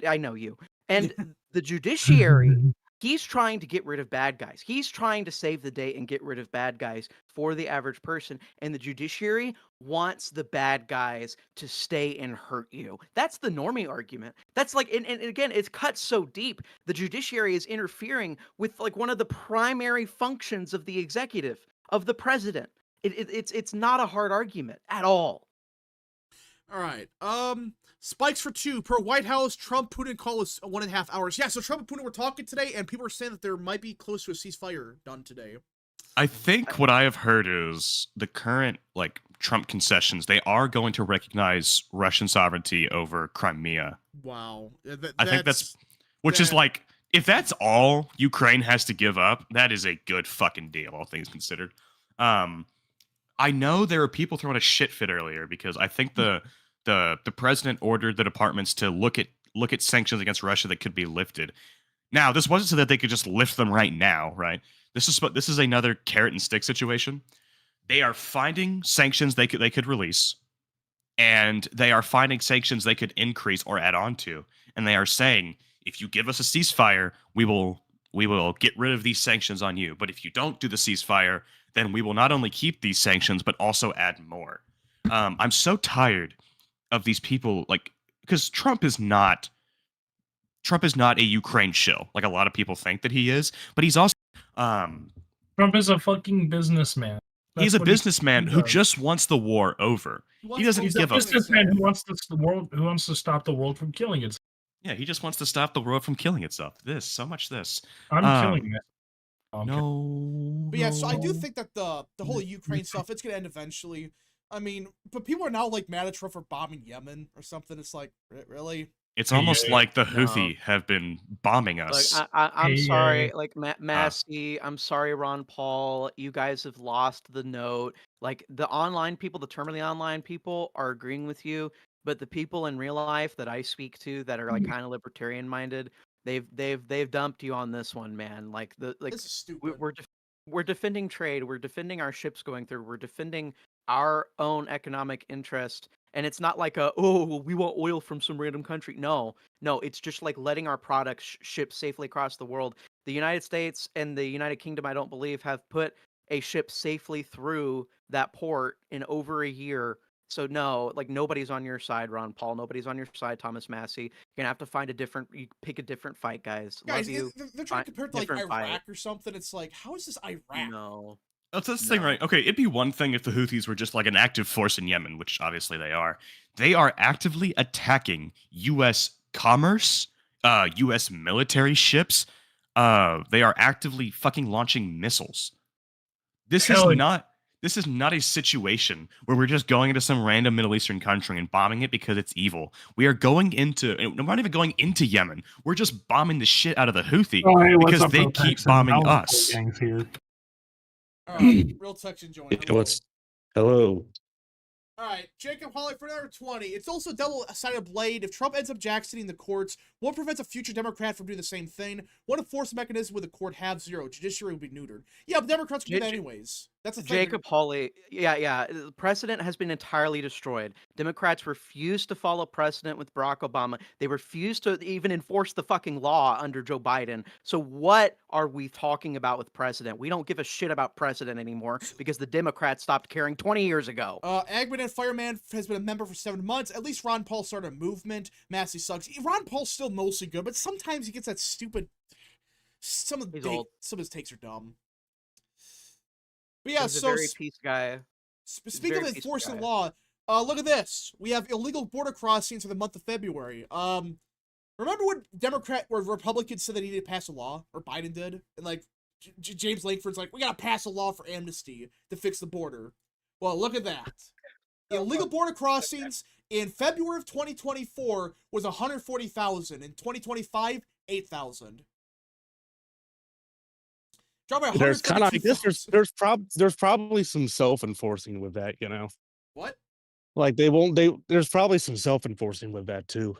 I know you. And the judiciary, he's trying to get rid of bad guys. He's trying to save the day and get rid of bad guys for the average person. And the judiciary wants the bad guys to stay and hurt you. That's the normie argument. That's like, and again, it's cut so deep. The judiciary is interfering with like one of the primary functions of the executive, of the president. It's not a hard argument at all. All right. Spikes for 2. Per White House, Trump, Putin call is 1.5 hours. Yeah, so Trump and Putin were talking today, and people are saying that there might be close to a ceasefire done today. I think what I have heard is the current Trump concessions, they are going to recognize Russian sovereignty over Crimea. Wow. I think that's which is like, if that's all Ukraine has to give up, that is a good fucking deal, all things considered. I know there were people throwing a shit fit earlier because I think the president ordered the departments to look at sanctions against Russia that could be lifted. Now, this wasn't so that they could just lift them right now, right? This is another carrot and stick situation. They are finding sanctions they could release, and they are finding sanctions they could increase or add on to. And they are saying, if you give us a ceasefire, we will get rid of these sanctions on you. But if you don't do the ceasefire, then we will not only keep these sanctions, but also add more. I'm so tired of these people, because Trump is not a Ukraine shill, like a lot of people think that he is, but he's also Trump is a fucking businessman. He's a businessman who does. just wants the war over. He doesn't He's a give a businessman who wants to stop the world from killing itself. Yeah, he just wants to stop the world from killing itself. So much this. I'm killing it. Okay. No. But yeah, so I do no. think that the whole Ukraine stuff, it's gonna end eventually. I mean, but people are now mad at Trump for bombing Yemen or something. It's like, really? It's almost Yeah, like the Houthi have been bombing us. I'm Hey, sorry, Massey, I'm sorry, Ron Paul, you guys have lost the note. Like the online people, the terminally online people are agreeing with you, but the people in real life that I speak to that are kind of libertarian minded, they've dumped you on this one, man. This is stupid. We're defending trade, we're defending our ships going through, we're defending our own economic interest. And it's not like we want oil from some random country. No, it's just like letting our products ship safely across the world. The United States and the United Kingdom, I don't believe, have put a ship safely through that port in over a year. So no, nobody's on your side, Ron Paul. Nobody's on your side, Thomas Massey. You're gonna have to pick a different fight, guys. Guys, Love you. they're trying to compare it to different Iraq fight. or something. It's like, how is this Iraq? No. That's the thing, right? Okay, it'd be one thing if the Houthis were just an active force in Yemen, which obviously they are. They are actively attacking U.S. commerce, U.S. military ships. they are actively fucking launching missiles. This is Hell yeah. not this is not a situation where we're just going into some random Middle Eastern country and bombing it because it's evil. We are going into we're not even going into Yemen. We're just bombing the shit out of the Houthi Oh, hey, what's because up, they Real keep Texan? bombing How's the us. whole gang's here. All right, real Texan join. It Hello. was hello. All right, Jacob Hawley for another 20. It's also a double-sided blade. If Trump ends up Jacksoning the courts, what prevents a future Democrat from doing the same thing? What enforcement mechanism would the court have? Zero. Judiciary would be neutered. Yeah, but Democrats would do that anyways. That's the thing. Jacob Hawley, yeah. Precedent has been entirely destroyed. Democrats refuse to follow precedent with Barack Obama. They refuse to even enforce the fucking law under Joe Biden. So what are we talking about with precedent? We don't give a shit about precedent anymore because the Democrats stopped caring 20 years ago. Agman and Fireman has been a member for 7 months. At least Ron Paul started a movement. Massey sucks. Ron Paul's still mostly good, but sometimes he gets that stupid. Some of his takes are dumb. But yeah, He's a so very peace guy. speaking of enforcing law, look at this. We have illegal border crossings for the month of February. Remember when Republicans said they needed to pass a law, or Biden did, and like James Lankford's like, we gotta pass a law for amnesty to fix the border. Well, look at that. Illegal border crossings in February of 2024 was 140,000. In 2025, 8,000. There's kind of I guess there's probably some self-enforcing with that, you know. What? Like there's probably some self-enforcing with that too.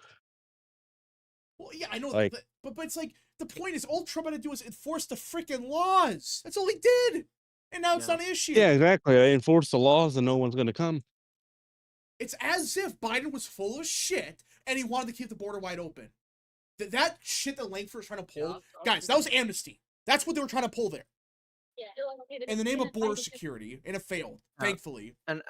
Well, yeah, I know, Like, but it's like the point is all Trump had to do is enforce the freaking laws. That's all he did, and now it's not an issue. yeah, exactly. They enforce the laws, and no one's gonna come. It's as if Biden was full of shit and he wanted to keep the border wide open. That shit that Langford was trying to pull, guys, that was amnesty. That's what they were trying to pull there. In the name of border security, and it failed, thankfully. And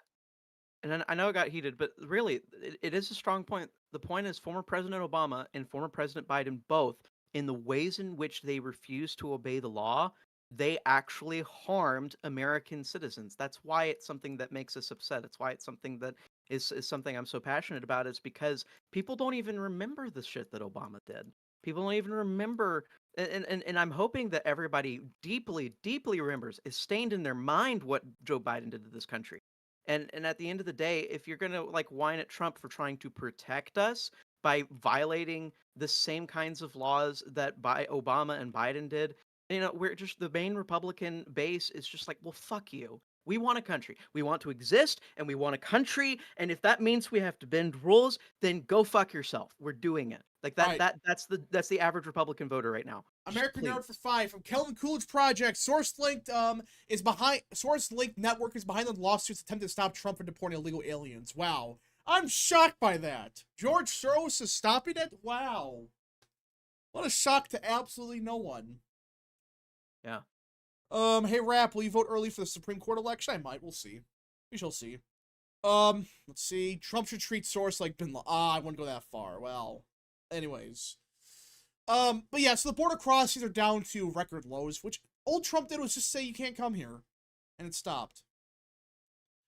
I know it got heated, but really, it is a strong point. The point is former President Obama and former President Biden both, in the ways in which they refused to obey the law, they actually harmed American citizens. That's why it's something that makes us upset. It's why it's something that is something I'm so passionate about, is because people don't even remember the shit that Obama did. People don't even remember, and I'm hoping that everybody deeply, deeply remembers, is stained in their mind what Joe Biden did to this country. And at the end of the day, if you're gonna like whine at Trump for trying to protect us by violating the same kinds of laws that Obama and Biden did, you know, we're just, the main Republican base is just like, well, fuck you. We want a country. We want to exist, and we want a country. And if that means we have to bend rules, then go fuck yourself. We're doing it. Like that. Right. That's the average Republican voter right now. American Nerd for 5 from Kelvin Coolidge Project. SourceLink Network is behind the lawsuits attempting to stop Trump from deporting illegal aliens. Wow, I'm shocked by that. George Soros is stopping it. Wow, what a shock to absolutely no one. Yeah. Hey Rap, will you vote early for the Supreme Court election? I might. We'll see. We shall see. Let's see. Trump should treat Soros like Bin Laden. I wouldn't go that far. Well, anyways. But yeah, so the border crossings are down to record lows, which old Trump did was just say you can't come here, and it stopped.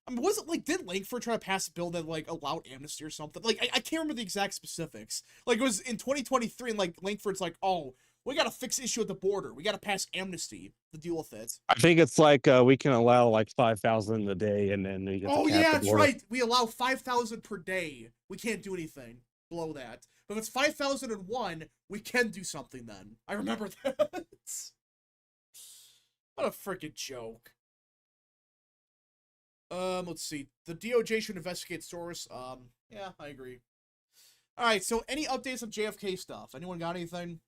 I mean, was it like, did Langford try to pass a bill that like allowed amnesty or something? Like, I can't remember the exact specifics. Like, it was in 2023, and like Langford's like, oh, we got to fix the issue at the border. We got to pass amnesty to deal with it. I think it's like we can allow like 5,000 a day, and then we get Oh to cap yeah, the that's border. right. We allow 5,000 per day. We can't do anything below that. But if it's 5,001, we can do something then. I remember that. What a freaking joke. Let's see. The DOJ should investigate Soros. Yeah, I agree. All right, so any updates on JFK stuff? Anyone got anything?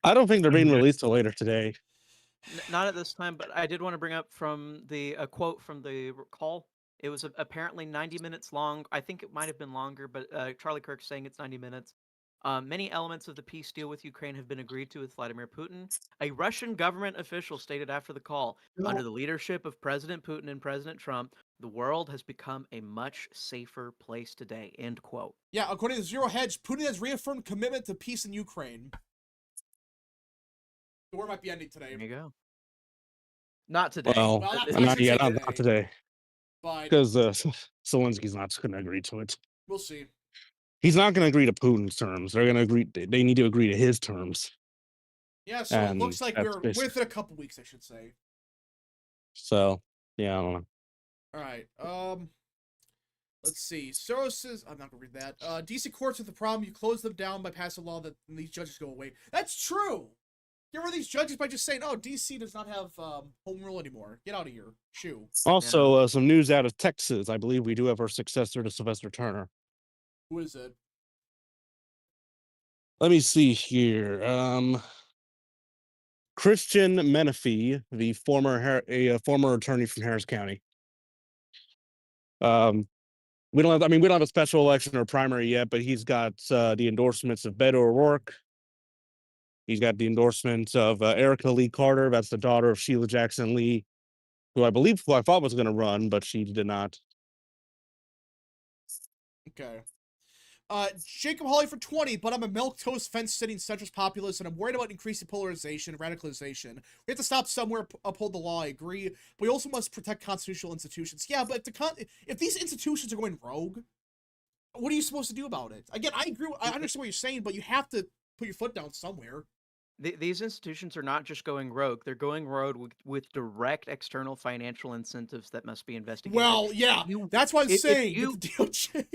I don't think they're being released till later today. Not at this time, but I did want to bring up from a quote from the call. It was apparently 90 minutes long. I think it might have been longer, but Charlie Kirk's saying it's 90 minutes. Many elements of the peace deal with Ukraine have been agreed to with Vladimir Putin. A Russian government official stated after the call, under the leadership of President Putin and President Trump, the world has become a much safer place today. End quote. Yeah, according to Zero Hedge, Putin has reaffirmed commitment to peace in Ukraine. The war might be ending today. There you go. Not today. Well, not yet, not today. But because Zelensky's not going to agree to it. We'll see. He's not going to agree to Putin's terms. They're going to agree. They need to agree to his terms. Yeah, so it And looks like that's we're basi- within a couple weeks, I should say. So yeah, I don't know. All right. Let's see. Soros says I'm not gonna read that. DC courts with the problem. You close them down by passing a law that these judges go away. That's true. Get rid of these judges by just saying, "Oh, DC does not have home rule anymore. Get out of here." Shoo. Also, some news out of Texas. I believe we do have our successor to Sylvester Turner. Who is it? Let me see here. Christian Menifee, the former attorney from Harris County. We don't have. I mean, we don't have a special election or primary yet, but he's got the endorsements of Beto O'Rourke. He's got the endorsements of Erica Lee Carter. That's the daughter of Sheila Jackson Lee, who I thought was going to run, but she did not. Okay. Jacob Hawley for 20, but I'm a milquetoast fence-sitting centrist populist, and I'm worried about increasing polarization and radicalization. We have to stop somewhere, uphold the law, I agree, but we also must protect constitutional institutions. Yeah, but if these institutions are going rogue, what are you supposed to do about it? Again, I agree, I understand what you're saying, but you have to put your foot down somewhere. These institutions are not just going rogue; they're going rogue with direct external financial incentives that must be investigated. Well, yeah, that's what I'm saying. Get the DOJ.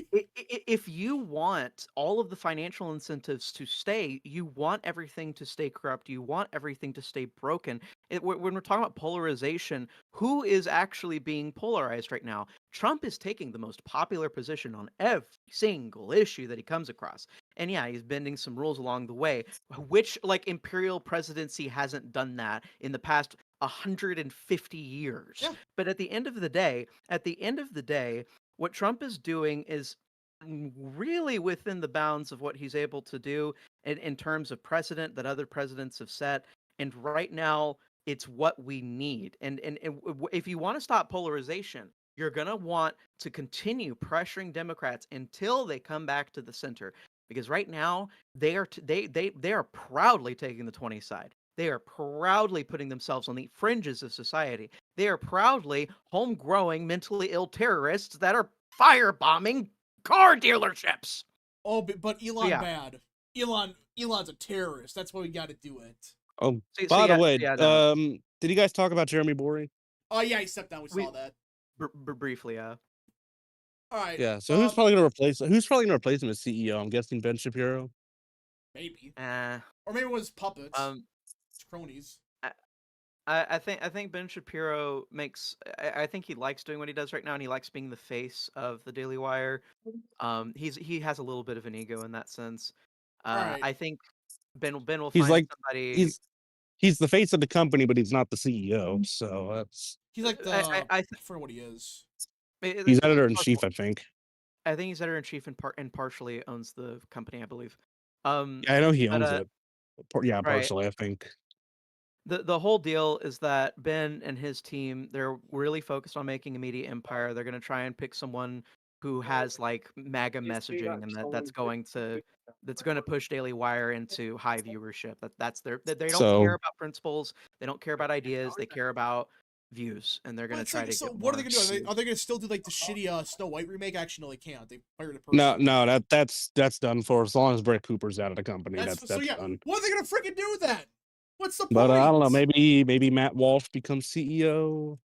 If you want all of the financial incentives to stay, you want everything to stay corrupt. You want everything to stay broken. When we're talking about polarization, who is actually being polarized right now? Trump is taking the most popular position on every single issue that he comes across. And yeah, he's bending some rules along the way, which like imperial presidency hasn't done that in the past 150 years. Yeah. But at the end of the day, what Trump is doing is really within the bounds of what he's able to do in terms of precedent that other presidents have set. And right now, it's what we need. And if you want to stop polarization, you're going to want to continue pressuring Democrats until they come back to the center. Because right now they are proudly taking the 20 side. They are proudly putting themselves on the fringes of society. They are proudly homegrowing mentally ill terrorists that are firebombing car dealerships. Oh, but Elon yeah. bad. Elon's a terrorist. That's why we got to do it. Oh, by the way, did you guys talk about Jeremy Boring? Oh yeah, he stepped down. We saw that. Briefly, yeah. All right. Yeah. So who's probably gonna replace him as CEO? I'm guessing Ben Shapiro. Maybe. Or maybe it was puppets. It's cronies. I think Ben Shapiro makes. I think he likes doing what he does right now, and he likes being the face of the Daily Wire. He has a little bit of an ego in that sense. Right. I think Ben will He's find like somebody. He's the face of the company, but he's not the CEO. So that's. He's like the. I forget what he is. He's editor in chief, I think. I think he's editor in chief and partially owns the company, I believe. Yeah, I know he owns it. Yeah, right. partially, I think. The whole deal is that Ben and his team, they're really focused on making a media empire. They're going to try and pick someone who has like MAGA messaging, and that's going to push Daily Wire into high viewership. They don't care about principles. They don't care about ideas. They care about views, and they're going to try to. So get what are they more. going to do? Are they going to still do like the shitty Snow White remake? Actually, no, they can't. They fired a person. No, that's done for as long as Brett Cooper's out of the company. That's done. What are they going to freaking do then? What's the point? But I don't know. Maybe Matt Walsh becomes CEO.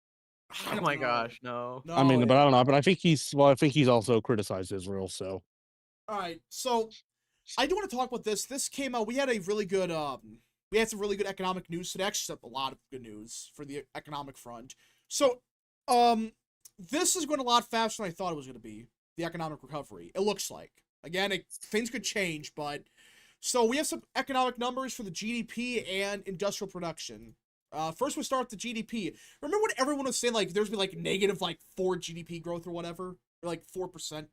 Oh my gosh, no. I mean, but I don't know. But I think he's also criticized Israel. So. All right, so I do want to talk about this. This came out. We had a really good we had some really good economic news today. Actually, a lot of good news for the economic front. So, this is going a lot faster than I thought it was going to be. The economic recovery. It looks like. Again, things could change, but so we have some economic numbers for the GDP and industrial production. First, we'll start with the GDP. Remember when everyone was saying like there's been like negative like 4 GDP growth or whatever, or like 4%.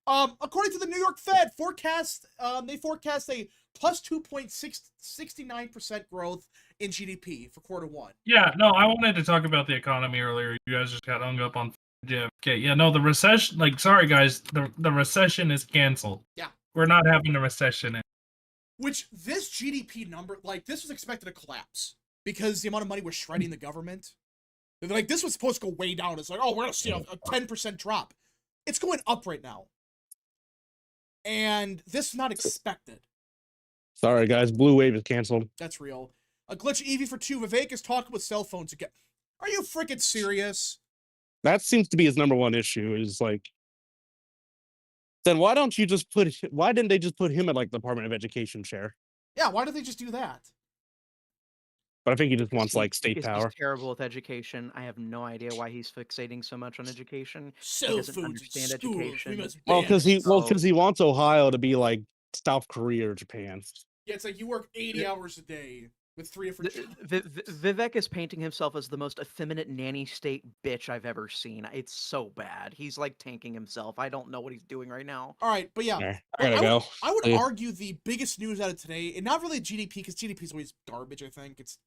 According to the New York Fed forecast, they forecast a plus 2.69% growth in GDP for Q1. Yeah, no, I wanted to talk about the economy earlier. You guys just got hung up on JFK. Yeah, no, the recession. Like, sorry guys, the recession is canceled. Yeah, we're not having a recession. Which this GDP number, like, this was expected to collapse because the amount of money we're shredding the government. Like, this was supposed to go way down. It's like, oh, we're gonna see a 10% drop. It's going up right now. And this is not expected. Sorry, guys. Blue Wave is canceled. That's real. A glitch Eevee for 2. Vivek is talking with cell phones again. Are you freaking serious? That seems to be his number one issue. Is like, then why don't you just put? Why didn't they just put him at like the Department of Education chair? Yeah, why did they just do that? But I think he just wants like state Because power. he's terrible with education. I have no idea why he's fixating so much on education. Cell doesn't phones in understand schools. We education. must Well, ban because it. he wants Ohio to be like South Korea or Japan. Yeah, it's like you work 80 hours a day with 3 different jobs. Vivek is painting himself as the most effeminate nanny state bitch I've ever seen. It's so bad. He's like tanking himself. I don't know what he's doing right now. All right, but yeah, Alright, I gotta go. I would Yeah. argue the biggest news out of today, and not really GDP, because GDP is always garbage. I think it's.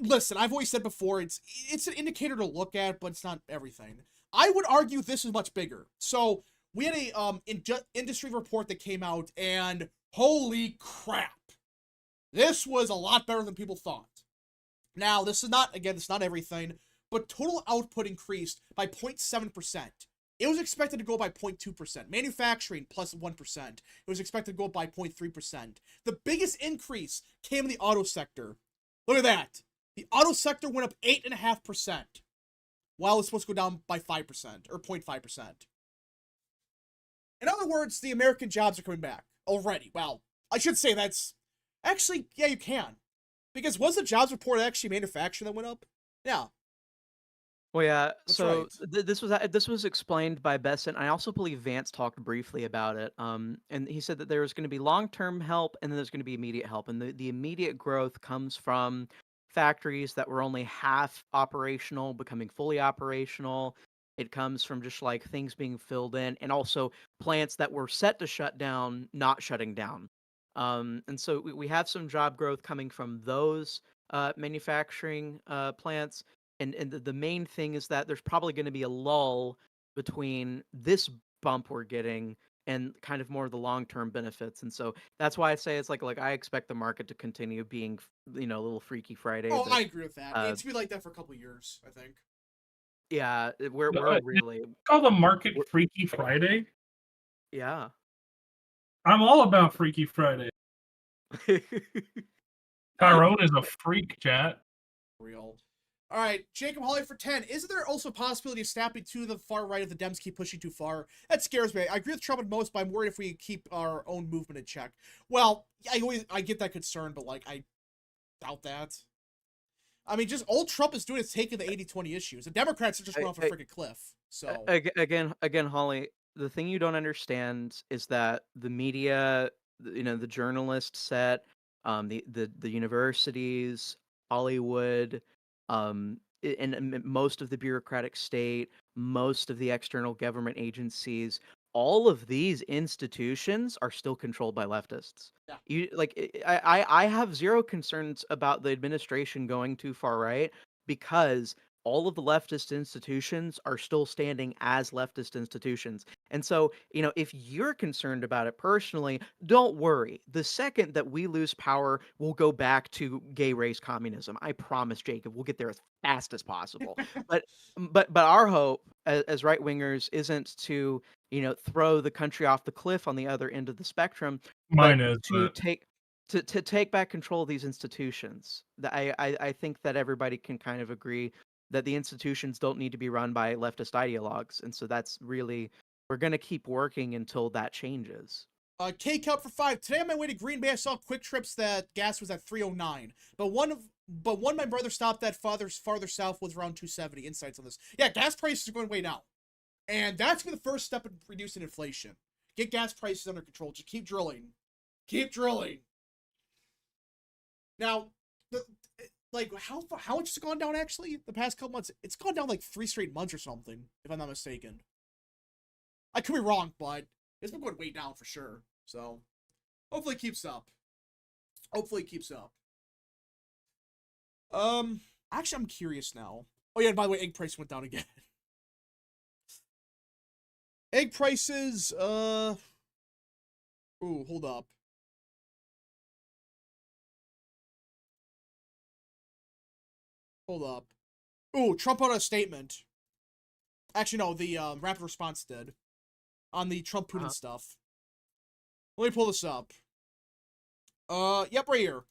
Listen, I've always said before, it's an indicator to look at, but it's not everything. I would argue this is much bigger. So we had a industry report that came out, and holy crap, this was a lot better than people thought. Now, this is not everything, but total output increased by 0.7%. It was expected to go by 0.2%. Manufacturing plus 1%. It was expected to go up by 0.3%. The biggest increase came in the auto sector. Look at that. The auto sector went up 8.5%, while it's supposed to go down by 5% or 0.5%. In other words, the American jobs are coming back already. Well, I should say that's actually, yeah, you can. Because was the jobs report actually manufacturing that went up? Yeah. Well, yeah. That's So right. this was explained by Besson. I also believe Vance talked briefly about it. And he said that there was going to be long-term help, and then there's going to be immediate help. And the immediate growth comes from factories that were only half operational becoming fully operational. It comes from just like things being filled in, and also plants that were set to shut down not shutting down. And so we have some job growth coming from those manufacturing plants. And the main thing is that there's probably going to be a lull between this bump we're getting and kind of more of the long-term benefits. And so that's why I say it's like I expect the market to continue being, a little Freaky Friday. Oh, but, I agree with that. It's been like that for a couple of years, I think. yeah, we're really Call the market Freaky Friday. yeah. I'm all about Freaky Friday. Tyrone is a freak, chat. Real. All right, Jacob Holly for 10. Isn't there also a possibility of snapping to the far right if the Dems keep pushing too far? That scares me. I agree with Trump and most, but I'm worried if we keep our own movement in check. Well, I get that concern, but like I doubt that. I mean, just all Trump is doing is taking the 80-20 issues. The Democrats are just going off a freaking cliff. So Again, Holly, the thing you don't understand is that the media, the journalist set, the universities, Hollywood, and most of the bureaucratic state, most of the external government agencies, all of these institutions are still controlled by leftists. Yeah. I have zero concerns about the administration going too far right, because all of the leftist institutions are still standing as leftist institutions. And so, if you're concerned about it personally, don't worry. The second that we lose power, we'll go back to gay race communism. I promise, Jacob, we'll get there as fast as possible. but our hope as right wingers isn't to, throw the country off the cliff on the other end of the spectrum, Mine but is to but take back control of these institutions. I think that everybody can kind of agree that the institutions don't need to be run by leftist ideologues. And so that's really, we're going to keep working until that changes. K-Cup for 5. Today on my way to Green Bay, I saw Quick Trips that gas was at 309. But one my brother stopped at farther south was around 270. Insights on this. Yeah, gas prices are going way down. And that's been the first step in reducing inflation. Get gas prices under control. Just keep drilling. Keep drilling. Now, how much has it gone down actually the past couple months? It's gone down like 3 straight months or something, if I'm not mistaken. I could be wrong, but it's been going way down for sure. So hopefully it keeps up. Hopefully it keeps up. Actually, I'm curious now. Oh yeah, and by the way, egg price went down again. Egg prices, ooh, hold up. Hold up. Ooh, Trump put out a statement. Actually, no, the rapid response did. On the Trump-Putin stuff. Let me pull this up. Yep, right here.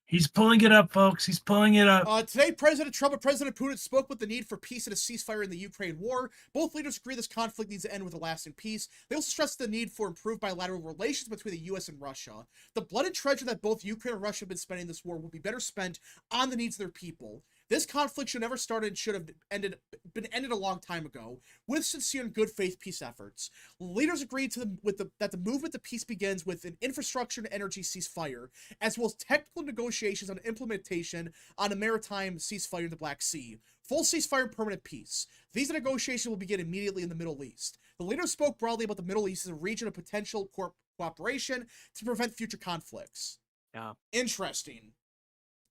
He's pulling it up, folks. He's pulling it up. Today, President Trump and President Putin spoke with the need for peace and a ceasefire in the Ukraine war. Both leaders agree this conflict needs to end with a lasting peace. They also stressed the need for improved bilateral relations between the U.S. and Russia. The blood and treasure that both Ukraine and Russia have been spending this war will be better spent on the needs of their people. This conflict should never started and should have been ended a long time ago with sincere and good faith peace efforts. Leaders agreed that the movement to peace begins with an infrastructure and energy ceasefire, as well as technical negotiations on implementation on a maritime ceasefire in the Black Sea. Full ceasefire and permanent peace. These negotiations will begin immediately in the Middle East. The leaders spoke broadly about the Middle East as a region of potential cooperation to prevent future conflicts. Yeah. Interesting.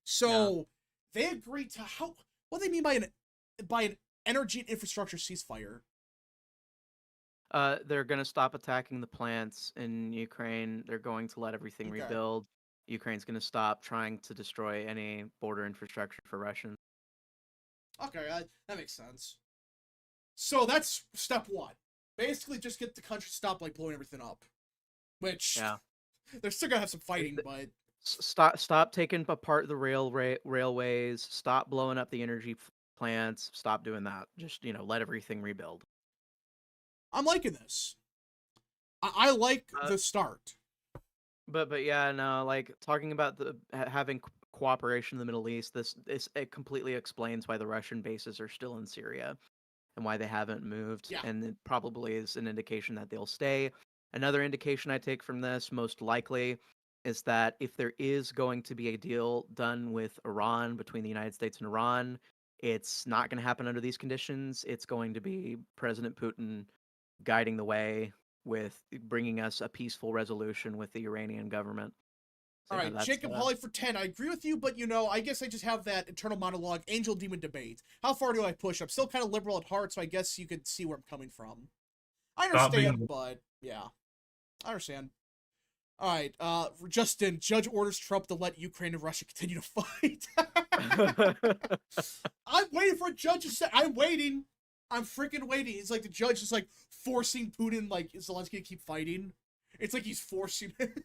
So they agreed to what do they mean by an energy and infrastructure ceasefire? They're going to stop attacking the plants in Ukraine. They're going to let everything Okay. rebuild. Ukraine's going to stop trying to destroy any border infrastructure for Russians. Okay, that makes sense. So that's step one. Basically, just get the country to stop blowing everything up. Which they're still gonna have some fighting, but stop taking apart the railways. Stop blowing up the energy plants. Stop doing that. Just let everything rebuild. I'm liking this. I like the start. But yeah, no, like talking about the having cooperation in the Middle East, it completely explains why the Russian bases are still in Syria and why they haven't moved. Yeah. And it probably is an indication that they'll stay. Another indication I take from this, most likely, is that if there is going to be a deal done with Iran, between the United States and Iran, it's not going to happen under these conditions. It's going to be President Putin guiding the way with bringing us a peaceful resolution with the Iranian government. All right, Jacob Holly for 10. I agree with you, but I guess I just have that internal monologue, angel demon debate. How far do I push? I'm still kind of liberal at heart, so I guess you could see where I'm coming from. I understand, but yeah, I understand. All right, Justin, judge orders Trump to let Ukraine and Russia continue to fight. I'm waiting for a judge to say, I'm waiting. I'm freaking waiting. It's like the judge is like forcing Putin, like Zelensky to keep fighting. It's like he's forcing it.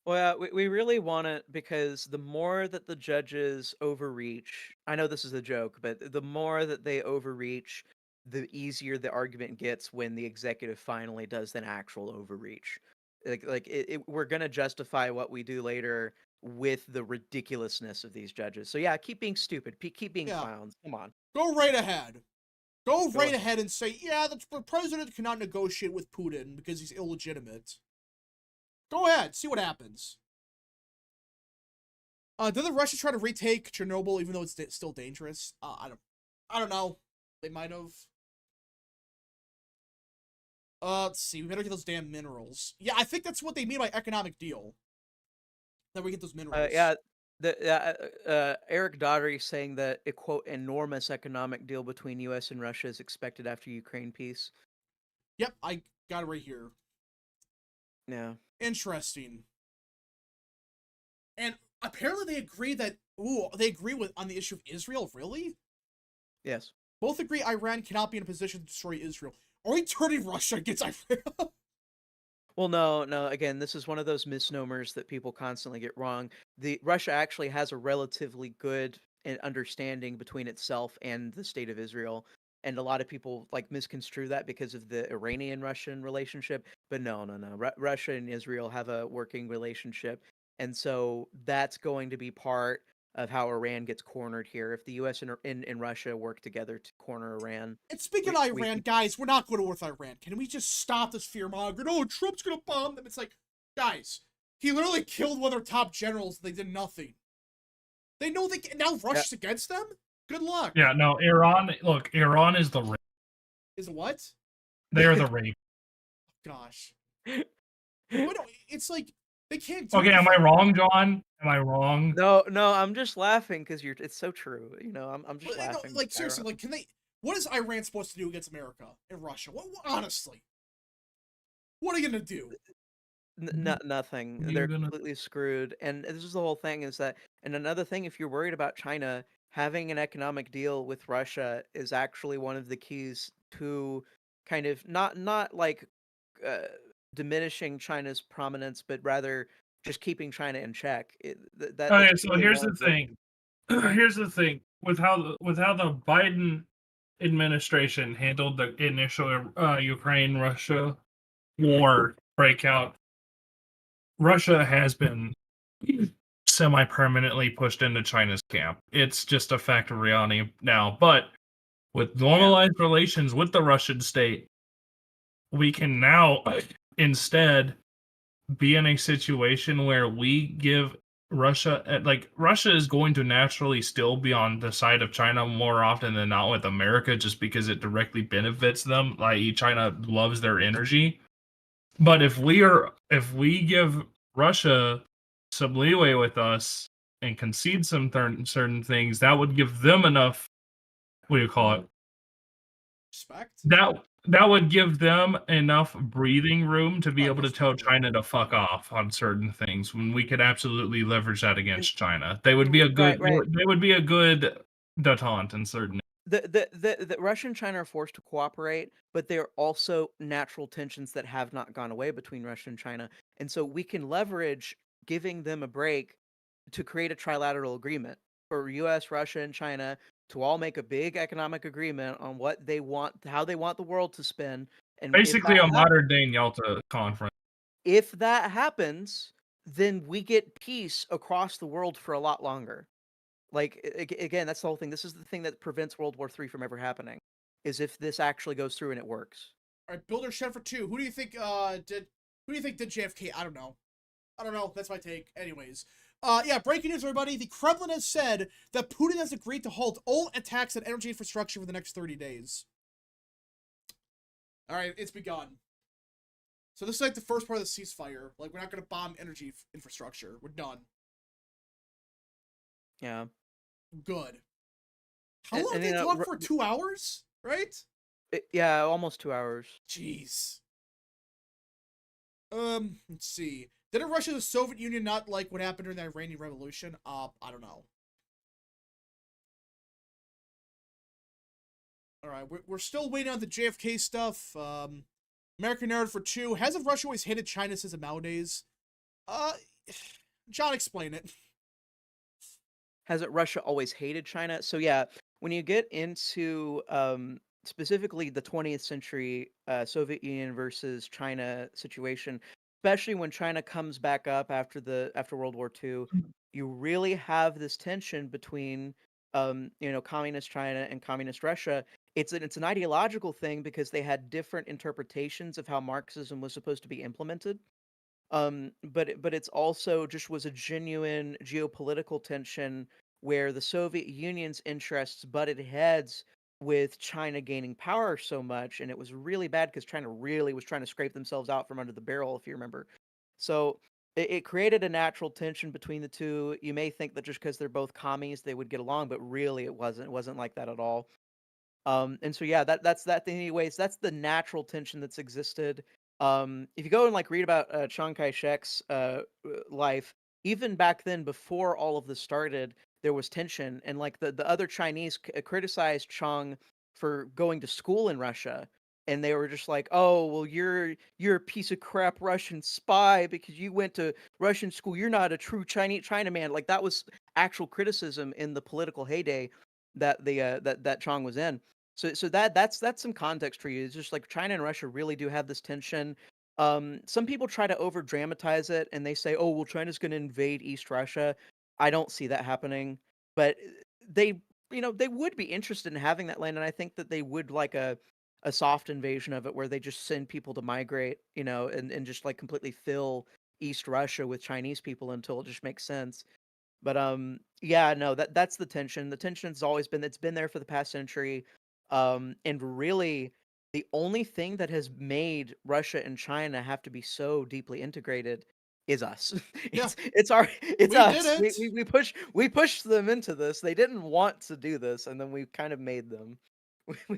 Well, we really want it because the more that the judges overreach, I know this is a joke, but the more that they overreach, the easier the argument gets when the executive finally does an actual overreach. We're gonna justify what we do later with the ridiculousness of these judges. So yeah, keep being stupid, keep being clowns. Come on, go right ahead. Go right ahead and say, yeah, the president cannot negotiate with Putin because he's illegitimate. Go ahead, see what happens. Did the Russians try to retake Chernobyl even though it's still dangerous? I don't know. They might have. Let's see. We better get those damn minerals. Yeah, I think that's what they mean by economic deal. That we get those minerals. Eric Daugherty saying that a quote enormous economic deal between U.S. and Russia is expected after Ukraine peace. Yep, I got it right here. Yeah. Interesting. And apparently they agree that on the issue of Israel, really? Yes. Both agree Iran cannot be in a position to destroy Israel. Are we turning Russia against Iran? Well, no. Again, this is one of those misnomers that people constantly get wrong. Russia actually has a relatively good understanding between itself and the state of Israel. And a lot of people misconstrue that because of the Iranian-Russian relationship. But no. Russia and Israel have a working relationship. And so that's going to be part of how Iran gets cornered here. If the U.S. and Russia work together to corner Iran. And speaking of Iran, guys, we're not going to war with Iran. Can we just stop this fear-mongering? Oh, Trump's going to bomb them. It's like, guys, he literally killed one of their top generals. They did nothing. They know now Russia's against them? Good luck. Yeah, no, Iran is the rape. Is what? They are the rape. Gosh. It's like, they can't do Okay, am I wrong, John? Am I wrong? No, I'm just laughing because it's so true. I'm just laughing. No, seriously, what is Iran supposed to do against America and Russia? Honestly. What are you going to do? Nothing. They're completely screwed. And this is the whole thing and another thing, if you're worried about China, having an economic deal with Russia is actually one of the keys to kind of not diminishing China's prominence, but rather just keeping China in check. Okay, That's so really here's one the of the thing. Here's the thing with how the Biden administration handled the initial Ukraine Russia war breakout. Russia has been semi-permanently pushed into China's camp. It's just a fact of reality now. But with normalized relations with the Russian state, we can now instead be in a situation where we give Russia, like, Russia is going to naturally still be on the side of China more often than not with America just because it directly benefits them, i.e. China loves their energy. But if we give Russia some leeway with us and concede some certain things, that would give them enough, what do you call it? Respect. That would give them enough breathing room to be Oh, able to most tell definitely. China to fuck off on certain things when we could absolutely leverage that And against China. They would be a good right. they would be a good detente in certain. The Russia and China are forced to cooperate, but there are also natural tensions that have not gone away between Russia and China. And so we can leverage giving them a break to create a trilateral agreement for US, Russia, and China to all make a big economic agreement on what they want, how they want the world to spin. And Basically a modern day Yalta conference. if that happens, then we get peace across the world for a lot longer. Like again, that's the whole thing. This is the thing that prevents World War III from ever happening, is if this actually goes through and it works. All right, Builder Shed for 2. Who do you think did JFK? I don't know. That's my take. Anyways. Yeah, breaking news, everybody. The Kremlin has said that Putin has agreed to halt all attacks on energy infrastructure for the next 30 days. All right, it's begun. So this is like the first part of the ceasefire. Like, we're not going to bomb energy infrastructure. We're done. Yeah. Good. How long And did they talk for? 2 hours? Right? Yeah, almost 2 hours. Jeez. Let's see. Didn't Russia and the Soviet Union not like what happened during the Iranian Revolution? I don't know. All right, we're still waiting on the JFK stuff. American narrative for 2. Hasn't Russia always hated China since the Mao days? John, explain it. Hasn't Russia always hated China? So yeah, when you get into specifically the 20th century Soviet Union versus China situation, especially when China comes back up after World War II, you really have this tension between communist China and communist Russia. It's an ideological thing because they had different interpretations of how Marxism was supposed to be implemented. But it's also just was a genuine geopolitical tension where the Soviet Union's interests butted heads with China gaining power so much, and it was really bad because China really was trying to scrape themselves out from under the barrel, if you remember. So it created a natural tension between the two. You may think that just because they're both commies, they would get along, but really it wasn't. It wasn't like that at all. And so yeah, that's that. Anyways, that's the natural tension that's existed. If you go and like read about Chiang Kai-shek's life, even back then, before all of this started, there was tension, and like the other Chinese criticized Chiang for going to school in Russia, and they were just like, "Oh, well, you're a piece of crap Russian spy because you went to Russian school. You're not a true Chinese Chinaman." Like that was actual criticism in the political heyday that that Chiang was in. So that's some context for you. It's just like China and Russia really do have this tension. Some people try to over dramatize it and they say, "Oh, well, China's going to invade East Russia." I don't see that happening, but they, they would be interested in having that land, and I think that they would like a soft invasion of it where they just send people to migrate, and just like completely fill East Russia with Chinese people until it just makes sense. But yeah, no, that's the tension. The tension's always been it's been there for the past century. And really the only thing that has made Russia and China have to be so deeply integrated is us. Yeah. It's We us. did it. We pushed them into this. They didn't want to do this, and then we kind of made them. All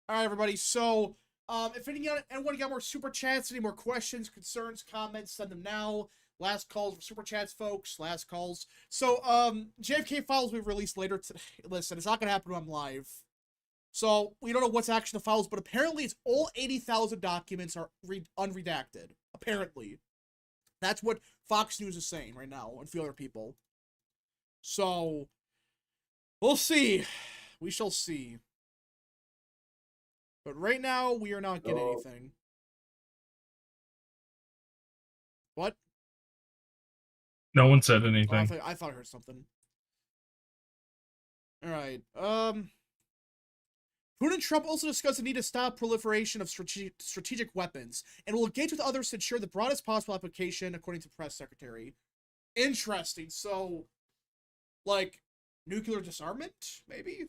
right, everybody. So, if anyone got more super chats, any more questions, concerns, comments, send them now. Last calls for super chats, folks. Last calls. So, JFK files will be released later today. Listen, it's not gonna happen when I'm live. So we don't know what's actually the files, but apparently it's all 80,000 documents are unredacted. Apparently. That's what Fox News is saying right now, and a few other people. So, we'll see. We shall see. But right now, we are not getting anything. What? No one said Oh, anything. I thought I heard something. Alright, Putin and Trump also discussed the need to stop proliferation of strategic weapons, and will engage with others to ensure the broadest possible application, according to press secretary. Interesting. So, like, nuclear disarmament, maybe?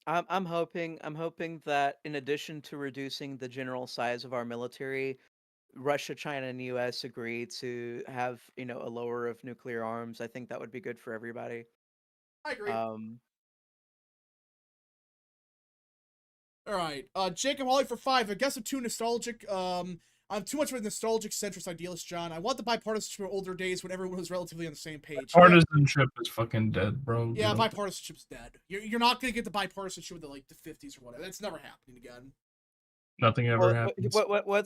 I'm hoping that in addition to reducing the general size of our military, Russia, China, and US agree to have, a lower of nuclear arms. I think that would be good for everybody. I agree. Um, Alright, Jacob Holly for 5. I guess I'm too nostalgic, I'm too much of a nostalgic centrist idealist, John. I want the bipartisanship of older days when everyone was relatively on the same page. Partisanship is fucking dead, bro. Yeah, bipartisanship's dead. You're not gonna get the bipartisanship of the 50s or whatever. That's never happening again. Nothing ever happens.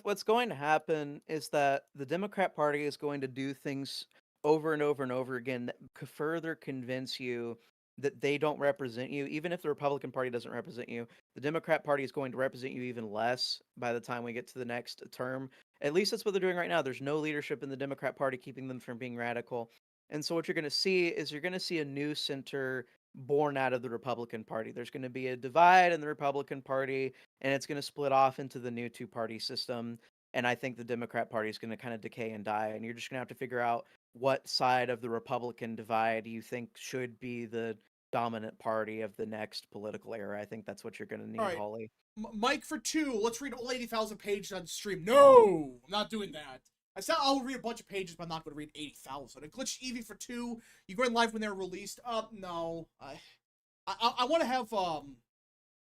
What's going to happen is that the Democrat Party is going to do things over and over and over again that further convince you that they don't represent you. Even if the Republican Party doesn't represent you, the Democrat Party is going to represent you even less by the time we get to the next term. At least that's what they're doing right now. There's no leadership in the Democrat Party keeping them from being radical. And so what you're going to see is you're going to see a new center born out of the Republican Party. There's going to be a divide in the Republican Party, and it's going to split off into the new two-party system. And I think the Democrat Party is going to kind of decay and die. And you're just going to have to figure out what side of the Republican divide you think should be the dominant party of the next political era. I think that's what you're going to need, Alright. Holly. Mike for 2. Let's read all 80,000 pages on stream. No! I'm not doing that. I said I'll read a bunch of pages, but I'm not going to read 80,000. And Glitch Eevee for 2. You going live when they're released? No. I want to have,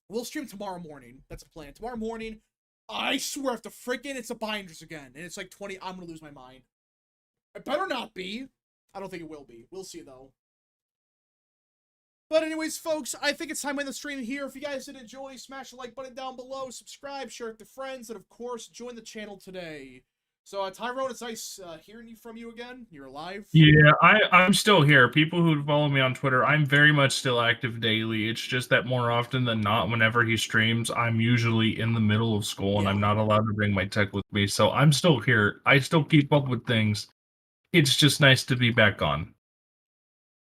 we'll stream tomorrow morning. That's a plan. Tomorrow morning, I swear if the frickin' it's a binders again, and it's like 20, I'm going to lose my mind. It better not be. I don't think it will be. We'll see, though. But anyways, folks, I think it's time to end the stream here. If you guys did enjoy, smash the like button down below, subscribe, share it to friends, and of course, join the channel today. So, Tyrone, it's nice hearing from you again. You're alive. Yeah, I'm still here. People who follow me on Twitter, I'm very much still active daily. It's just that more often than not, whenever he streams, I'm usually in the middle of school and I'm not allowed to bring my tech with me. So I'm still here. I still keep up with things. It's just nice to be back on.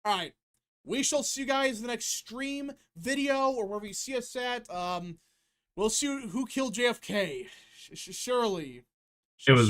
All right. We shall see you guys in the next stream, video, or wherever you see us at. We'll see who killed JFK. Surely. It was